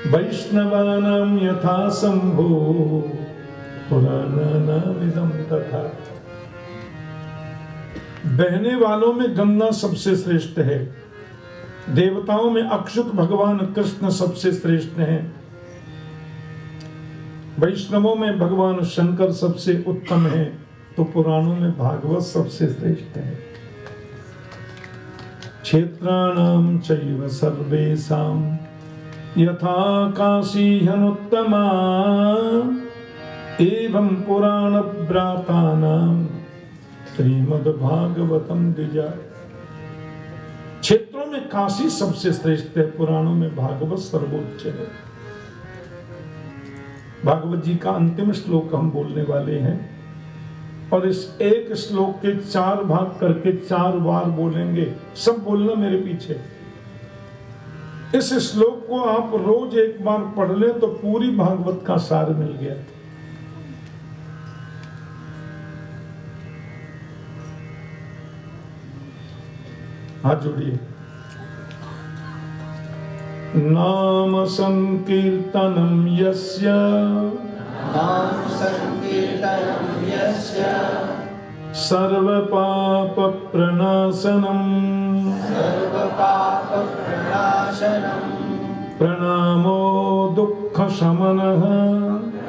वैष्णवानाम यथा शंभो पुराणानामिदं तथा। बहने वालों में गंगा सबसे श्रेष्ठ है। देवताओं में अच्युत भगवान कृष्ण सबसे श्रेष्ठ हैं। वैष्णवों में भगवान शंकर सबसे उत्तम है। तो पुराणों में भागवत सबसे श्रेष्ठ है। क्षेत्राणाम चैव सर्वेषां यथा काशी ह्यनुत्तमा एवं पुराण व्रातानां श्रीमद् भागवतम द्विजा। क्षेत्रों में काशी सबसे श्रेष्ठ है, पुराणों में भागवत सर्वोच्च है। भागवत जी का अंतिम श्लोक हम बोलने वाले हैं और इस एक श्लोक के 4 भाग करके 4 बार बोलेंगे। सब बोलना मेरे पीछे। इस श्लोक को आप रोज एक बार पढ़ ले तो पूरी भागवत का सार मिल गया। हाथ जोड़िए। नाम संकीर्तनम यस्य नाम संकीर्तनं यस्य सर्वपाप प्रणाशनम सर्वपापप्रणाशनं प्रणामो दुःख शमनः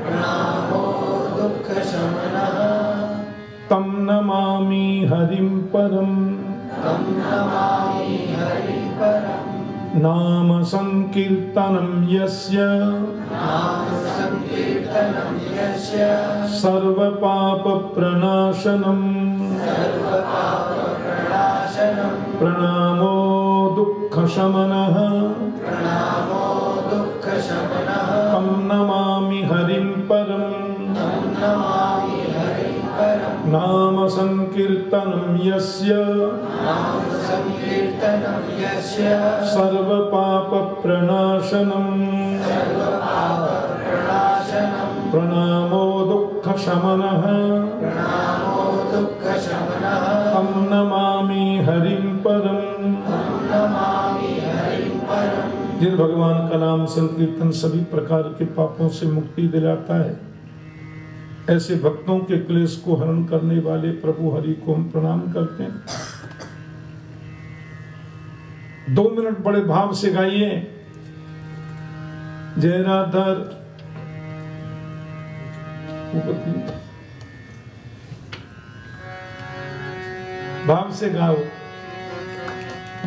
प्रणामो दुःखशमनः तं नमामि हरिं परम् तं नमामि हरिं परम्। नाम संकीर्तनम यस्य नाम संकीर्तनं यस्य सर्वपाप प्रणाशनम सर्वपापप्रणाशनं प्रणामो दुःख शमनः प्रणामो दुःखशमनः तं नमामि हरिं परम् तं नमामि हरिं परम्। नाम संकीर्तनम यस्य नाम संकीर्तनं यस्य सर्वपाप प्रणाशनम सर्वपापप्रणाशनं प्रणामो दुःख शमनः प्रणामो दुःखशमनः तं नमामि हरिं परम्। तं नमामि हरिं परम्। जिन भगवान का नाम संकीर्तन सभी प्रकार के पापों से मुक्ति दिलाता है, ऐसे भक्तों के क्लेश को हरण करने वाले प्रभु हरि को हम प्रणाम करते हैं। 2 मिनट बड़े भाव से गाइए। जय राधर भाव से गाओ।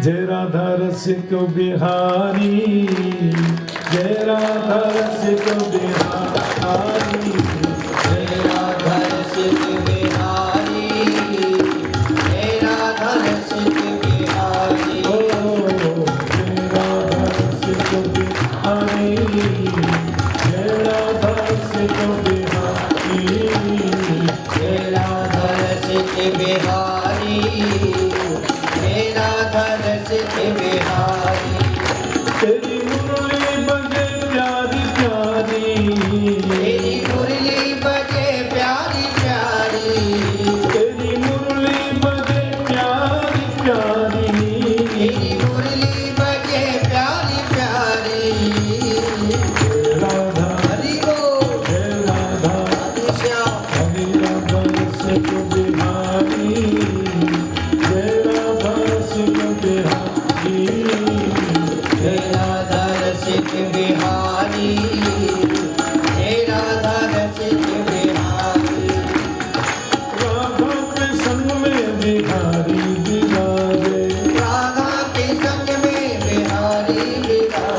जय राधा रसिक बिहारी, जय राधा रसिक बिहारी, जय राधा रसिक बिहारी, जय राधा रसिक बिहारी, ओ जय राधा रसिक बिहारी, जय राधा रसिक बिहारी, जय राधा रसिक बिहारी, जय राधा रसिक बिहारी। तेरी मुरली बजे प्यारी प्यारी, तेरी मुरली बजे प्यारी प्यारी, तेरी मुरली बजे प्यारी प्यारी, तेरी मुरली बजे प्यारी प्यारी। राधा हरि बोल जय राधा हरि श्याम हरि राधा रसिक बिहारी, जय राधा रसिक बिहारी, जय राधा रसिक बिहारी, जय राधा रसिक बिहारी। राधा के संग में बिहारी बिराजे, राधा के संग में बिहारी बिराजे,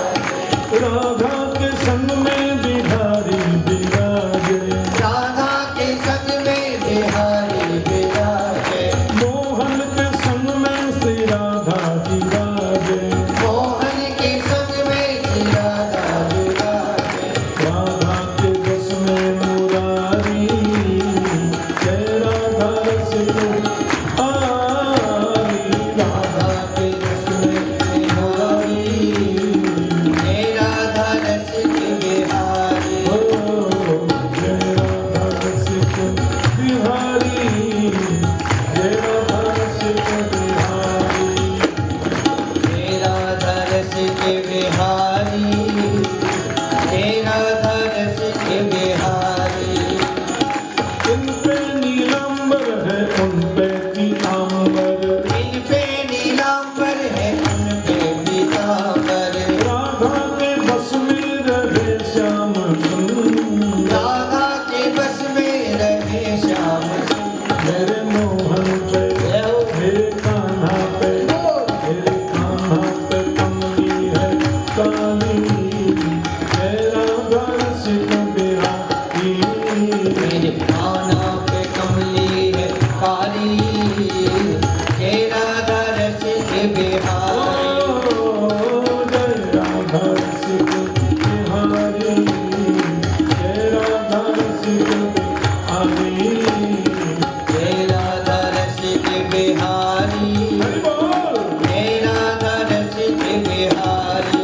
राधा के संग में बिहारी बिराजे, राधा के संग में बिहारी बिराजे, मोहन के संग में श्री राधा विराजे, मोहन के संग में श्री राधा बिराजे, राधा के बस में मुरारी, जय राधा रसिक बिहारी, राधा के रस में बिहारी, जय राधा रसिक बिहारी, ओ जय राधा रसिक बिहारी, जय राधा रसिक बिहारी, जय राधा रसिक बिहारी, जय राधा रसिक बिहारी। इन पे नीलांबर है उन पे पीतांबर, इन पे नीलांबर है उन पे पीतांबर, राधा के बस में रहे श्याम सुंदर, राधा के बस में रहे श्याम सुंदर। मेरे मोहन पे मेरे कान्हा पे, मेरे कान्हा पे कमली है बिहारी।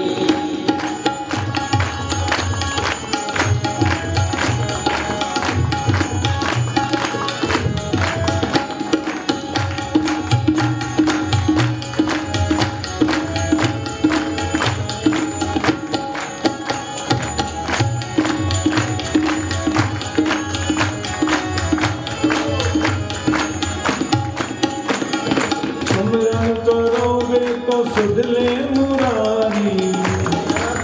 सुमिरन करोगे तो सुध ले मुरारी,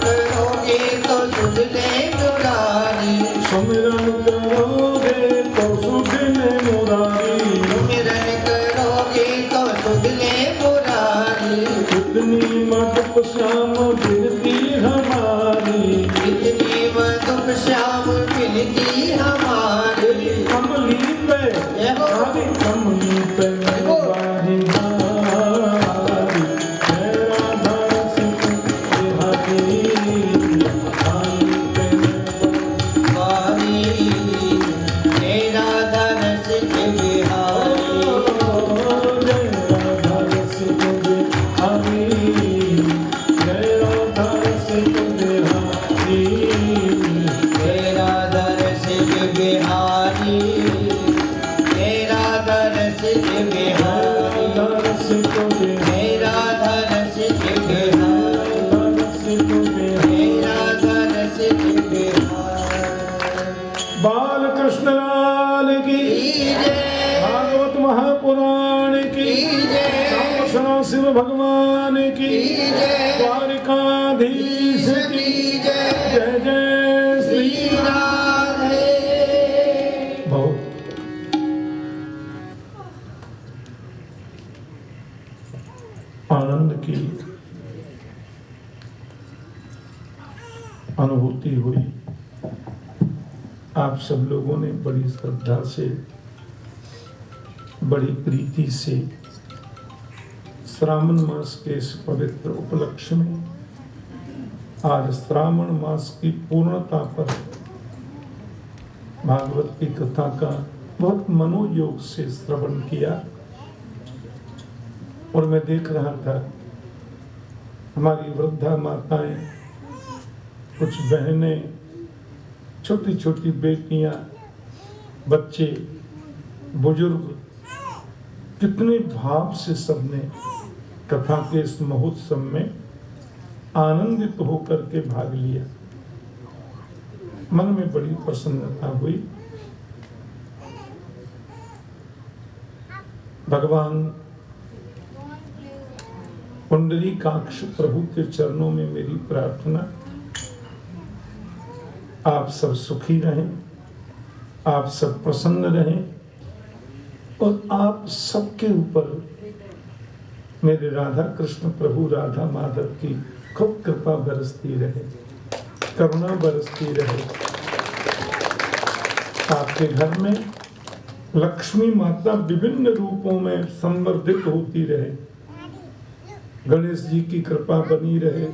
करोगे तो सुध ले मुरारी। सुमिरन करोगे तो सुध ले मुरारी। सुमिरन करोगे तो सुध ले मुरारी। कितनी मधुप श्याम बिनती हमारी, इतनी मधुप श्याम मिलती हमारी। कमली पे हरी कमली पे बारी बारी, मेरा दास बिहारी, आई पे बारी तेरा दरस बिहारी। जय राधा रस बिहारी, जय राधा रस बिहारी, तेरा दरस बिहारी। तेरा दरस बिहारी। रस बिहारी, तेरा दरस बिहारी। तेरा दरस बिहारी। बाल कृष्ण लाल की जय भागवत महापुराण की जय। राम शिव भगवान की जय। द्वारिकाधीश की जय। जय जय श्री श्री राधे। बहुत आनंद की अनुभूति हुई। आप सब लोगों ने बड़ी श्रद्धा से, बड़ी प्रीति से श्रावण मास के इस पवित्र उपलक्ष्य में आज श्रावण मास की पूर्णता पर भागवत की कथा का बहुत मनोयोग से श्रवण किया। और मैं देख रहा था हमारी वृद्धा माताएं, कुछ बहनें, छोटी छोटी बेटियां, बच्चे, बुजुर्ग, कितने भाव से सबने कथा के इस महोत्सव में आनंदित होकर के भाग लिया। मन में बड़ी प्रसन्नता हुई। भगवान पुंडरीकाक्ष प्रभु के चरणों में मेरी प्रार्थना, आप सब सुखी रहें, आप सब प्रसन्न रहें और आप सबके ऊपर मेरे राधा कृष्ण प्रभु राधा माधव की खूब कृपा बरसती रहे, करुणा बरसती रहे। आपके घर में लक्ष्मी माता विभिन्न रूपों में संवर्धित होती रहे, गणेश जी की कृपा बनी रहे।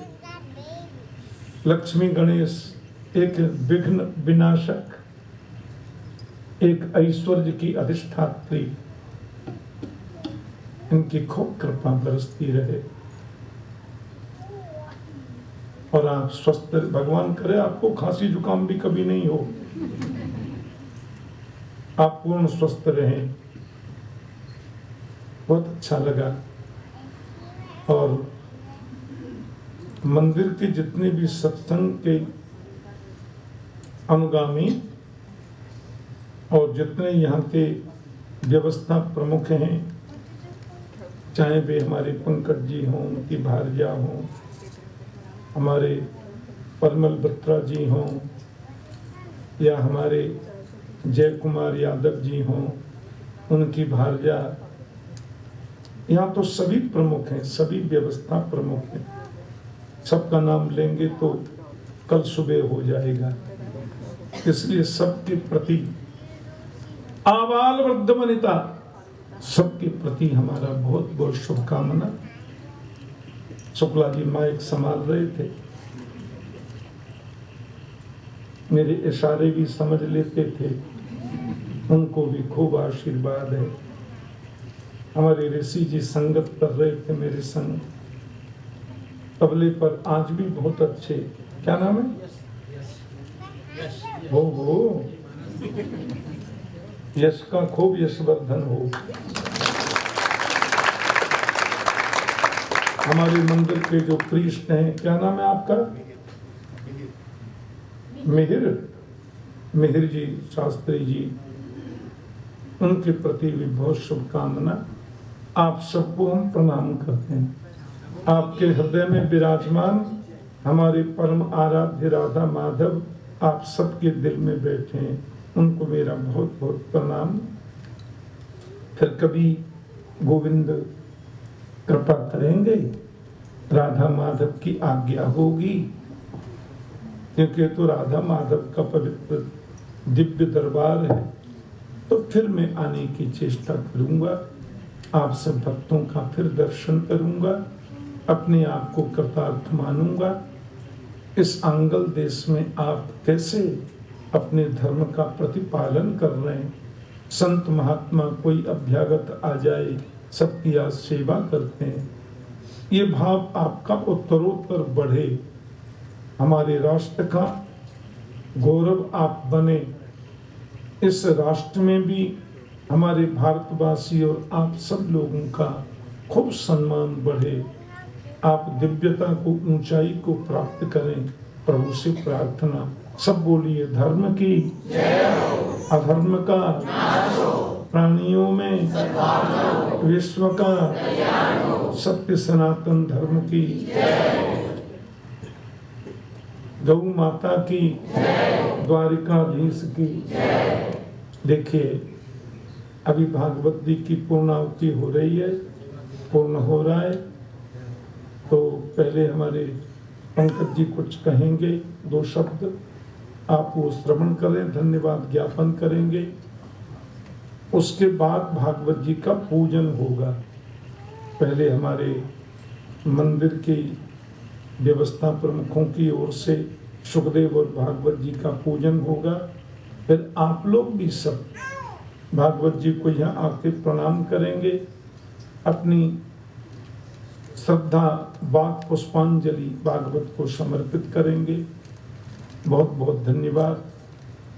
लक्ष्मी गणेश एक विघ्न विनाशक, एक ऐश्वर्य की अधिष्ठात्री, इनकी खूब कृपा बरसती रहे और आप स्वस्थ, भगवान करे आपको खांसी जुकाम भी कभी नहीं हो, आप पूर्ण स्वस्थ रहें। बहुत अच्छा लगा। और मंदिर के जितने भी सत्संग के अनुगामी और जितने यहाँ के व्यवस्था प्रमुख हैं, चाहे वे हमारे पंकज जी हों, उनकी भार्या हों, हमारे परमल बत्रा जी हों, या हमारे जय कुमार यादव जी हों, उनकी भार्या, यहाँ तो सभी प्रमुख हैं, सभी व्यवस्था प्रमुख हैं। सबका नाम लेंगे तो कल सुबह हो जाएगा, इसलिए सबके प्रति आबाल वृद्ध वनिता सबके प्रति हमारा बहुत बहुत शुभकामना। शुक्ला जी माइक संभाल रहे थे, मेरे इशारे भी समझ लेते थे, उनको भी खूब आशीर्वाद है। हमारे ऋषि जी संगत कर रहे थे मेरे संग, तबले पर आज भी बहुत अच्छे, क्या नाम है? हो यश का खूब यशवर्धन हो। हमारे मंदिर के जो प्रीस्ट हैं, क्या नाम है आपका? मिहिर जी शास्त्री जी, उनके प्रति भी बहुत शुभकामना। आप सबको हम प्रणाम करते हैं। आपके हृदय में विराजमान हमारे परम आराध्य राधा माधव आप सबके दिल में बैठे हैं, उनको मेरा बहुत बहुत प्रणाम। फिर कभी गोविंद कृपा करेंगे, राधा माधव की आज्ञा होगी, क्योंकि तो राधा माधव का पवित्र दिव्य दरबार है, तो फिर मैं आने की चेष्टा करूंगा। आप सब भक्तों का फिर दर्शन करूंगा, अपने आप को कृतार्थ मानूंगा। इस आंगल देश में आप कैसे अपने धर्म का प्रतिपालन कर रहे हैं। संत महात्मा कोई अभ्यागत आ जाए, सबकी आज सेवा करते हैं। ये भाव आपका उत्तरोत्तर बढ़े, हमारे राष्ट्र का गौरव आप बने, इस राष्ट्र में भी हमारे भारतवासी और आप सब लोगों का खूब सम्मान बढ़े, आप दिव्यता को, ऊंचाई को प्राप्त करें। प्रभु से प्रार्थना, सब बोलिए धर्म की अधर्म का प्राणियों में विश्व का सत्य सनातन धर्म की, गौ माता की, द्वारिकाधीश की। देखिए अभी भागवत जी की पूर्णाहुति हो रही है, पूर्ण हो रहा है, तो पहले हमारे पंकज जी कुछ कहेंगे, 2 शब्द आप वो श्रवण करें, धन्यवाद ज्ञापन करेंगे। उसके बाद भागवत जी का पूजन होगा। पहले हमारे मंदिर की व्यवस्था प्रमुखों की ओर से सुखदेव और भागवत जी का पूजन होगा। फिर आप लोग भी सब भागवत जी को यहाँ आके प्रणाम करेंगे, अपनी श्रद्धा बात पुष्पांजलि भागवत को समर्पित करेंगे। बहुत बहुत धन्यवाद।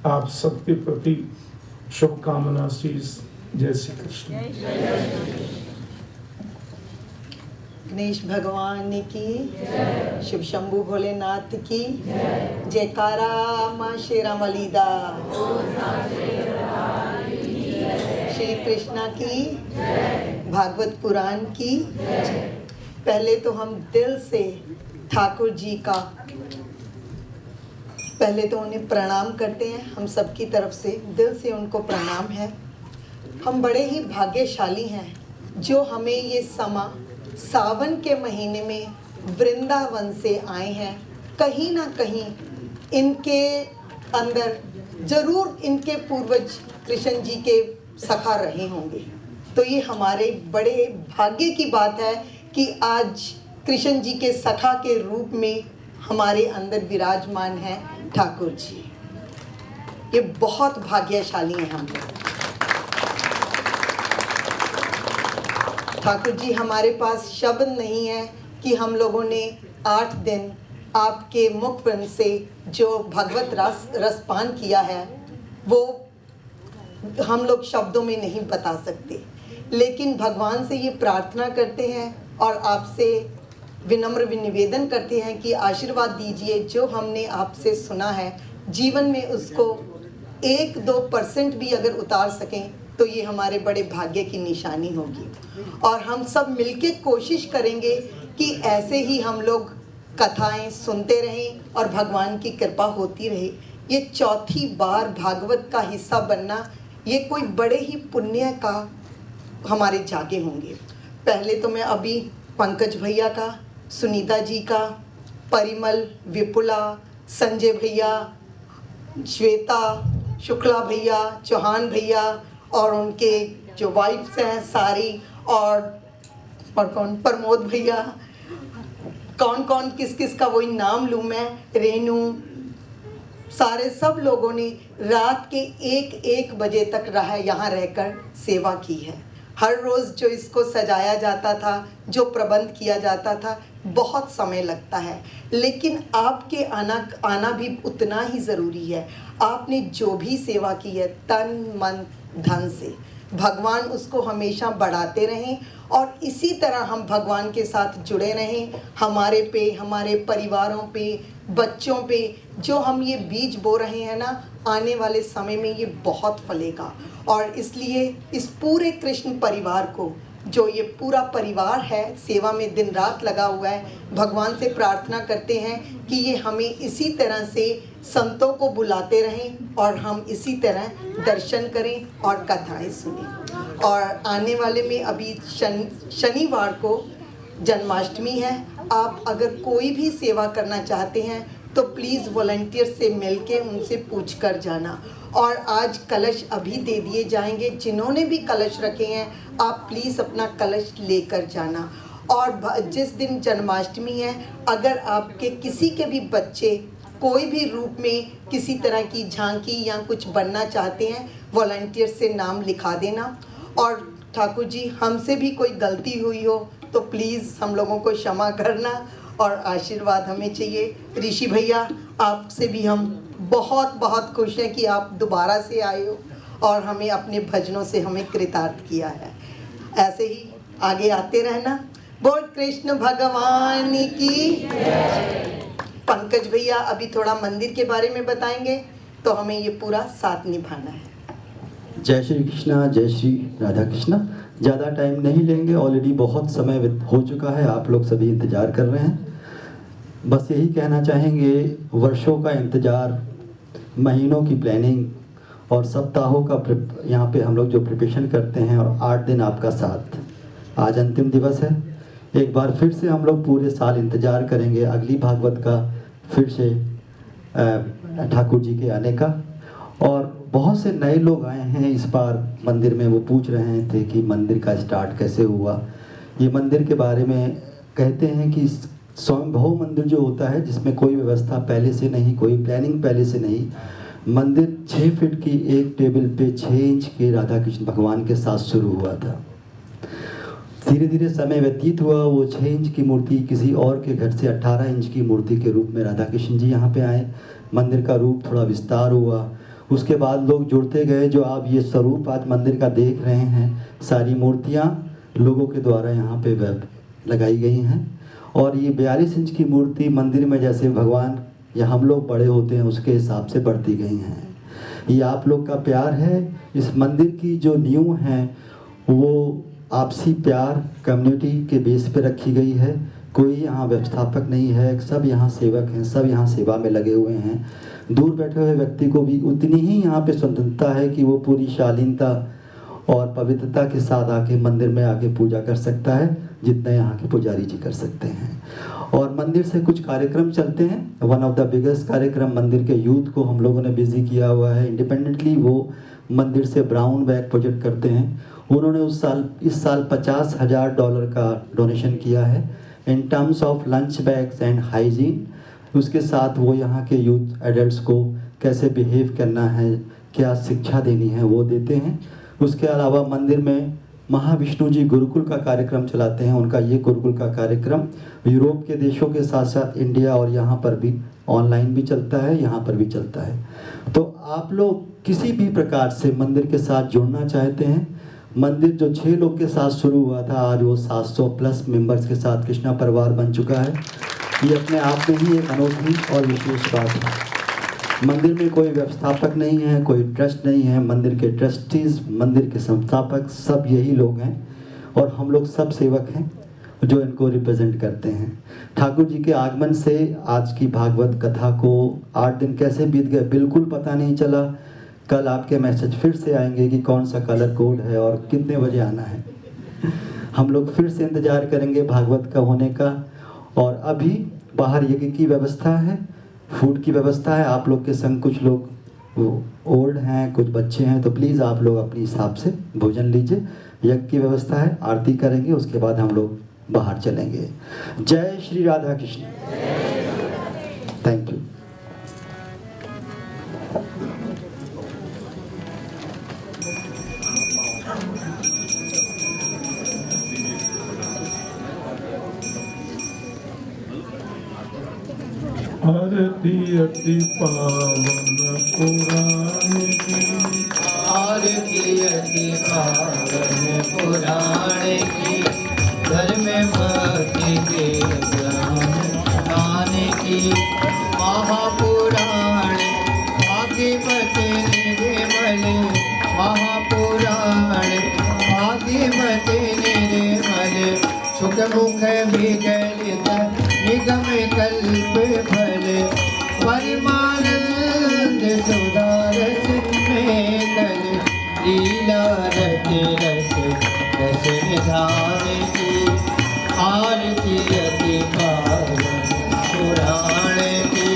आप सबके प्रति शुभकामना शीश। जय श्री कृष्ण। गणेश भगवान की, शिव शंभु भोलेनाथ की जयकारा, माँ शेरा वालीदा, श्री कृष्णा की, भागवत पुराण की। पहले तो हम दिल से ठाकुर जी का पहले तो उन्हें प्रणाम करते हैं, हम सबकी तरफ से दिल से उनको प्रणाम है। हम बड़े ही भाग्यशाली हैं जो हमें ये समा सावन के महीने में वृंदावन से आए हैं। कहीं ना कहीं इनके अंदर जरूर इनके पूर्वज कृष्ण जी के सखा रहे होंगे, तो ये हमारे बड़े भाग्य की बात है कि आज कृष्ण जी के सखा के रूप में हमारे अंदर विराजमान हैं ठाकुर जी। ये बहुत भाग्यशाली हैं हम लोग। ठाकुर जी, हमारे पास शब्द नहीं है कि हम लोगों ने 8 दिन आपके मुखवृंद से जो भगवत रसपान किया है वो हम लोग शब्दों में नहीं बता सकते, लेकिन भगवान से ये प्रार्थना करते हैं और आपसे विनम्र निवेदन करते हैं कि आशीर्वाद दीजिए, जो हमने आपसे सुना है जीवन में उसको 1-2% भी अगर उतार सकें तो ये हमारे बड़े भाग्य की निशानी होगी। और हम सब मिलके कोशिश करेंगे कि ऐसे ही हम लोग कथाएं सुनते रहें और भगवान की कृपा होती रहे। ये चौथी बार भागवत का हिस्सा बनना, ये कोई बड़े ही पुण्य का हमारे जागे होंगे। पहले तो मैं अभी पंकज भैया का, सुनीता जी का, परिमल, विपुला, संजय भैया, श्वेता, शुक्ला भैया, चौहान भैया और उनके जो वाइफ्स हैं सारी, और कौन, प्रमोद भैया, कौन कौन किस किस का वही नाम लूँ मैं, रेनू, सारे सब लोगों ने रात के 1-1 बजे तक यहाँ रहकर सेवा की है। हर रोज़ जो इसको सजाया जाता था, जो प्रबंध किया जाता था, बहुत समय लगता है, लेकिन आपके आना भी उतना ही ज़रूरी है। आपने जो भी सेवा की है तन मन धन से, भगवान उसको हमेशा बढ़ाते रहें और इसी तरह हम भगवान के साथ जुड़े रहें। हमारे पे, हमारे परिवारों पे, बच्चों पे जो हम ये बीज बो रहे हैं ना, आने वाले समय में ये बहुत फलेगा। और इसलिए इस पूरे कृष्ण परिवार को, जो ये पूरा परिवार है सेवा में दिन रात लगा हुआ है, भगवान से प्रार्थना करते हैं कि ये हमें इसी तरह से संतों को बुलाते रहें और हम इसी तरह दर्शन करें और कथाएं सुनें। और आने वाले में अभी शनिवार को जन्माष्टमी है। आप अगर कोई भी सेवा करना चाहते हैं तो प्लीज़ वॉलंटियर से मिलके उनसे पूछ कर जाना। और आज कलश अभी दे दिए जाएंगे, जिन्होंने भी कलश रखे हैं आप प्लीज़ अपना कलश लेकर जाना। और जिस दिन जन्माष्टमी है, अगर आपके किसी के भी बच्चे कोई भी रूप में किसी तरह की झांकी या कुछ बनना चाहते हैं, वॉलंटियर से नाम लिखा देना। और ठाकुर जी, हमसे भी कोई गलती हुई हो तो प्लीज़ हम लोगों को क्षमा करना और आशीर्वाद हमें चाहिए। ऋषि भैया, आपसे भी हम बहुत बहुत खुश हैं कि आप दोबारा से आए हो और हमें अपने भजनों से हमें कृतार्थ किया है। ऐसे ही आगे आते रहना। बोल कृष्ण भगवान की। पंकज भैया अभी थोड़ा मंदिर के बारे में बताएंगे, तो हमें ये पूरा साथ निभाना है। जय श्री कृष्णा, जय श्री राधा कृष्णा। ज़्यादा टाइम नहीं लेंगे, ऑलरेडी बहुत समय हो चुका है, आप लोग सभी इंतज़ार कर रहे हैं। बस यही कहना चाहेंगे, वर्षों का इंतज़ार, महीनों की प्लानिंग और सप्ताहों का यहाँ पे हम लोग जो प्रिपरेशन करते हैं, और 8 दिन आपका साथ, आज अंतिम दिवस है। एक बार फिर से हम लोग पूरे साल इंतज़ार करेंगे अगली भागवत का फिर से ठाकुर जी के आने का। और बहुत से नए लोग आए हैं इस बार मंदिर में, वो पूछ रहे थे कि मंदिर का स्टार्ट कैसे हुआ। ये मंदिर के बारे में कहते हैं कि स्वयंभू मंदिर जो होता है, जिसमें कोई व्यवस्था पहले से नहीं, कोई प्लानिंग पहले से नहीं, मंदिर 6 फीट की एक टेबल पे 6 इंच के राधा कृष्ण भगवान के साथ शुरू हुआ था। धीरे धीरे समय व्यतीत हुआ, वो 6 इंच की मूर्ति किसी और के घर से 18 इंच की मूर्ति के रूप में राधा कृष्ण जी यहाँ पे आए। मंदिर का रूप थोड़ा विस्तार हुआ, उसके बाद लोग जुड़ते गए। जो आप ये स्वरूप आज मंदिर का देख रहे हैं, सारी मूर्तियाँ लोगों के द्वारा यहाँ पे लगाई गई हैं। और ये 42 इंच की मूर्ति मंदिर में जैसे भगवान या हम लोग बड़े होते हैं उसके हिसाब से बढ़ती गई हैं। ये आप लोग का प्यार है। इस मंदिर की जो नींव है वो आपसी प्यार, कम्युनिटी के बेस पे रखी गई है। कोई यहाँ व्यवस्थापक नहीं है, सब यहाँ सेवक हैं, सब यहाँ सेवा में लगे हुए हैं। दूर बैठे हुए व्यक्ति को भी उतनी ही यहाँ पे स्वतंत्रता है कि वो पूरी शालीनता और पवित्रता के साथ आके मंदिर में आके पूजा कर सकता है, जितना यहाँ के पुजारी जी कर सकते हैं। और मंदिर से कुछ कार्यक्रम चलते हैं। वन ऑफ द बिगेस्ट कार्यक्रम मंदिर के यूथ को हम लोगों ने बिजी किया हुआ है इंडिपेंडेंटली। वो मंदिर से ब्राउन बैग प्रोजेक्ट करते हैं। उन्होंने इस साल $50,000 का डोनेशन किया है in terms of lunch bags and hygiene. उसके साथ वो यहाँ के यूथ एडल्ट्स को कैसे बिहेव करना है, क्या शिक्षा देनी है, वो देते हैं। उसके अलावा मंदिर में महाविष्णु जी गुरुकुल का कार्यक्रम चलाते हैं। उनका ये गुरुकुल का कार्यक्रम यूरोप के देशों के साथ साथ इंडिया और यहाँ पर भी ऑनलाइन भी चलता है, यहाँ पर भी चलता है। तो आप लोग किसी भी प्रकार से मंदिर के साथ जुड़ना चाहते हैं, मंदिर जो 6 लोग के साथ शुरू हुआ था, आज वो 700 प्लस मेंबर्स के साथ कृष्णा परिवार बन चुका है। ये अपने आप में ही एक अनोखी और विशेष बात है। मंदिर में कोई व्यवस्थापक नहीं है, कोई ट्रस्ट नहीं है। मंदिर के ट्रस्टीज, मंदिर के संस्थापक सब यही लोग हैं और हम लोग सब सेवक हैं जो इनको रिप्रेजेंट करते हैं। ठाकुर जी के आगमन से आज की भागवत कथा को 8 दिन कैसे बीत गए बिल्कुल पता नहीं चला। कल आपके मैसेज फिर से आएंगे कि कौन सा कलर कोड है और कितने बजे आना है। हम लोग फिर से इंतजार करेंगे भागवत का होने का। और अभी बाहर यज्ञ की व्यवस्था है, फूड की व्यवस्था है। आप लोग के संग कुछ लोग ओल्ड हैं, कुछ बच्चे हैं, तो प्लीज़ आप लोग अपने हिसाब से भोजन लीजिए। यज्ञ की व्यवस्था है, आरती करेंगे, उसके बाद हम लोग बाहर चलेंगे। जय श्री राधा कृष्ण। Thank you. आरती अति पावन पुराण की, आरती अति पावन पुराण की, घर में भक्ति के गान की। महापुराण भागवत निर्मल, महापुराण भागवत निर्मल, सुख मुख विगलित निगम कल्प फल, परमानंद सुधारस में कल, लीला रति रस रस निधान की। आरती अति पावन पुराण की,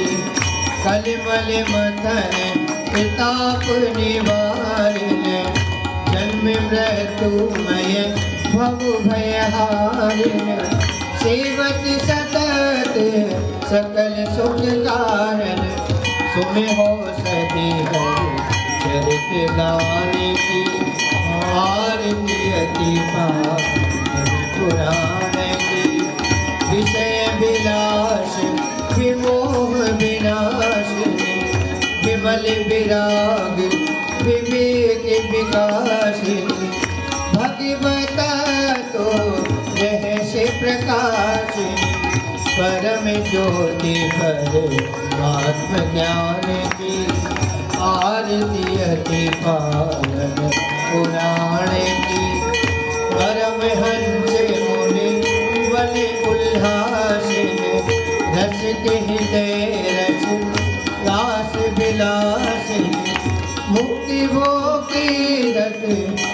कलिमल मथन प्रताप निवारण, जन्म मृत्युमय भव भयहारिण, सेवत सतत सकल सुख कारण, सुमिहो सदी हरि चरित गान की। आरती अति पावन पुराण की, विषय विलास विमोह विनाशिनी, विमल विराग विवेक विकासिनी, भगवता तो रहस्य प्रकाशिनी, परम ज्योति भर आत्म ज्ञान की। आरती अति पावन पुराण की, परमहंस मुनि बने उल्लासिन, रस के हृदय रस लास विलासिनी, मुक्ति भोगीरथ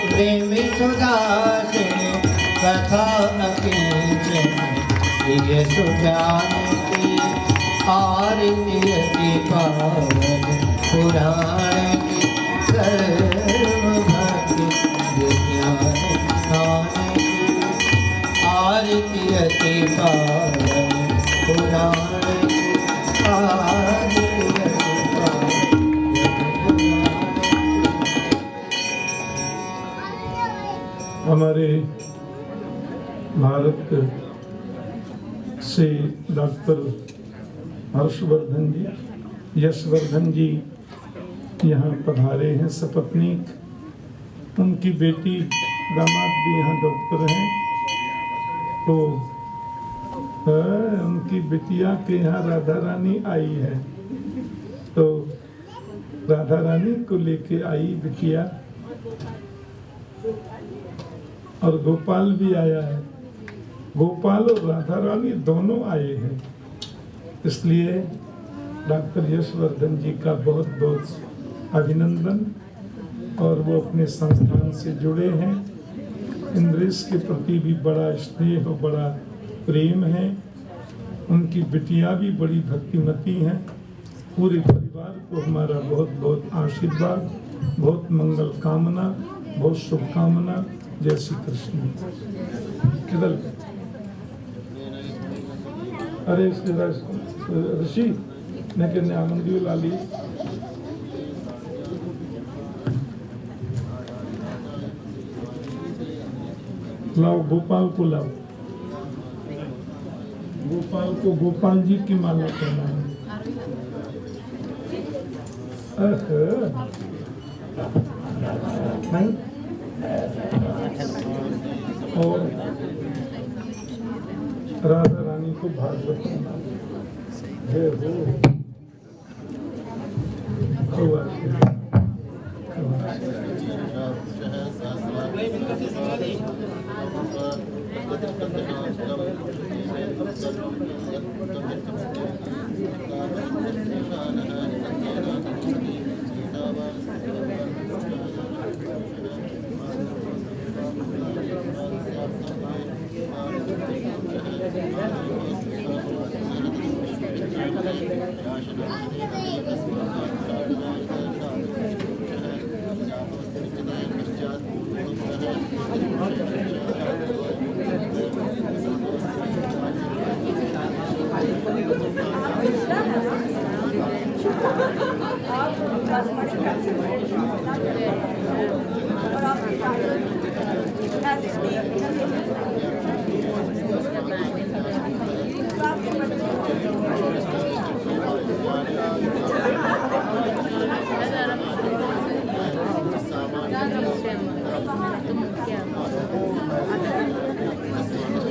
प्रेम सुदासिनी, कथा अकिंचन प्रिय सुजान की। आरती अति पावन पुराण की, सर्व भक्ति विज्ञान गान की। आरती अति पावन पुराण की, आरती अति पावन हमारे भारत से डॉक्टर हर्षवर्धन जी, यशवर्धन जी यहाँ पधारे हैं सपत्नीक। उनकी बेटी दामाद भी यहाँ डॉक्टर हैं। तो उनकी बिटिया के यहाँ राधा रानी आई है, तो राधा रानी को लेके आई बिटिया, और गोपाल भी आया है। गोपाल और राधा रानी दोनों आए हैं। इसलिए डॉक्टर यशवर्धन जी का बहुत बहुत अभिनंदन, और वो अपने संस्थान से जुड़े हैं। इंद्रेश के प्रति भी बड़ा स्नेह और बड़ा प्रेम है। उनकी बिटिया भी बड़ी भक्तिमती हैं। पूरे परिवार को हमारा बहुत बहुत आशीर्वाद, बहुत मंगल कामना, बहुत शुभकामना। जय श्री कृष्ण। किधर अरे ऋषि ने कहने आनंदी ला ली। लाओ गोपाल को लाओ। गोपाल को गोपाल जी की माला करना है। नहीं? और राधा रानी को भागवत करना है।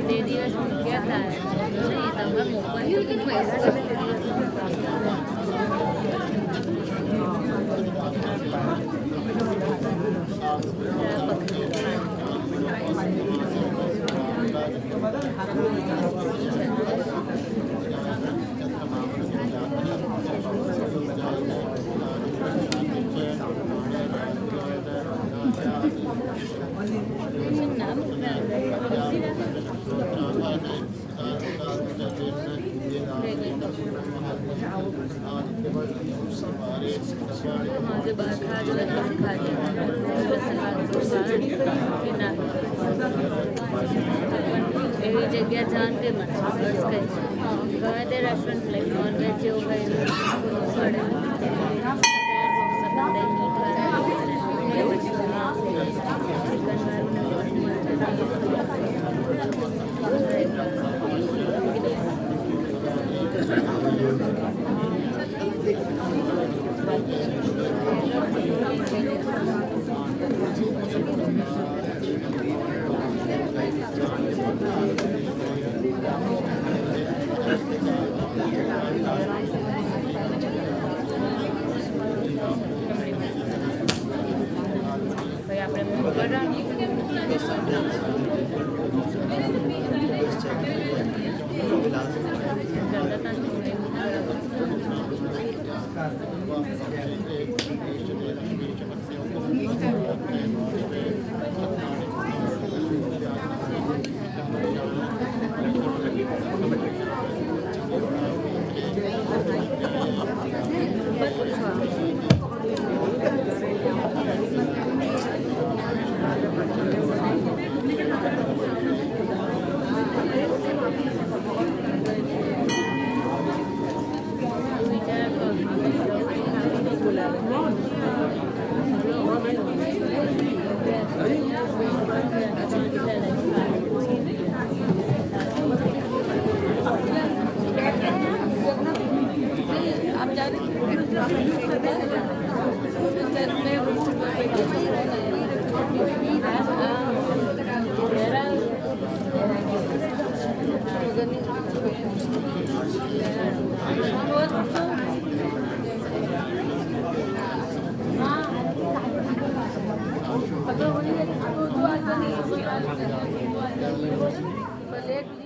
ते दिवस मुख्यात आहे तेव्हा मोबाईल माझे बाळ એવી જગ્યા જાણતે મને બસ કંઈ ગમે તે રેસ્ટોરન્ટ લાઈક નોનવેજ જેવું કંઈ પડે लेट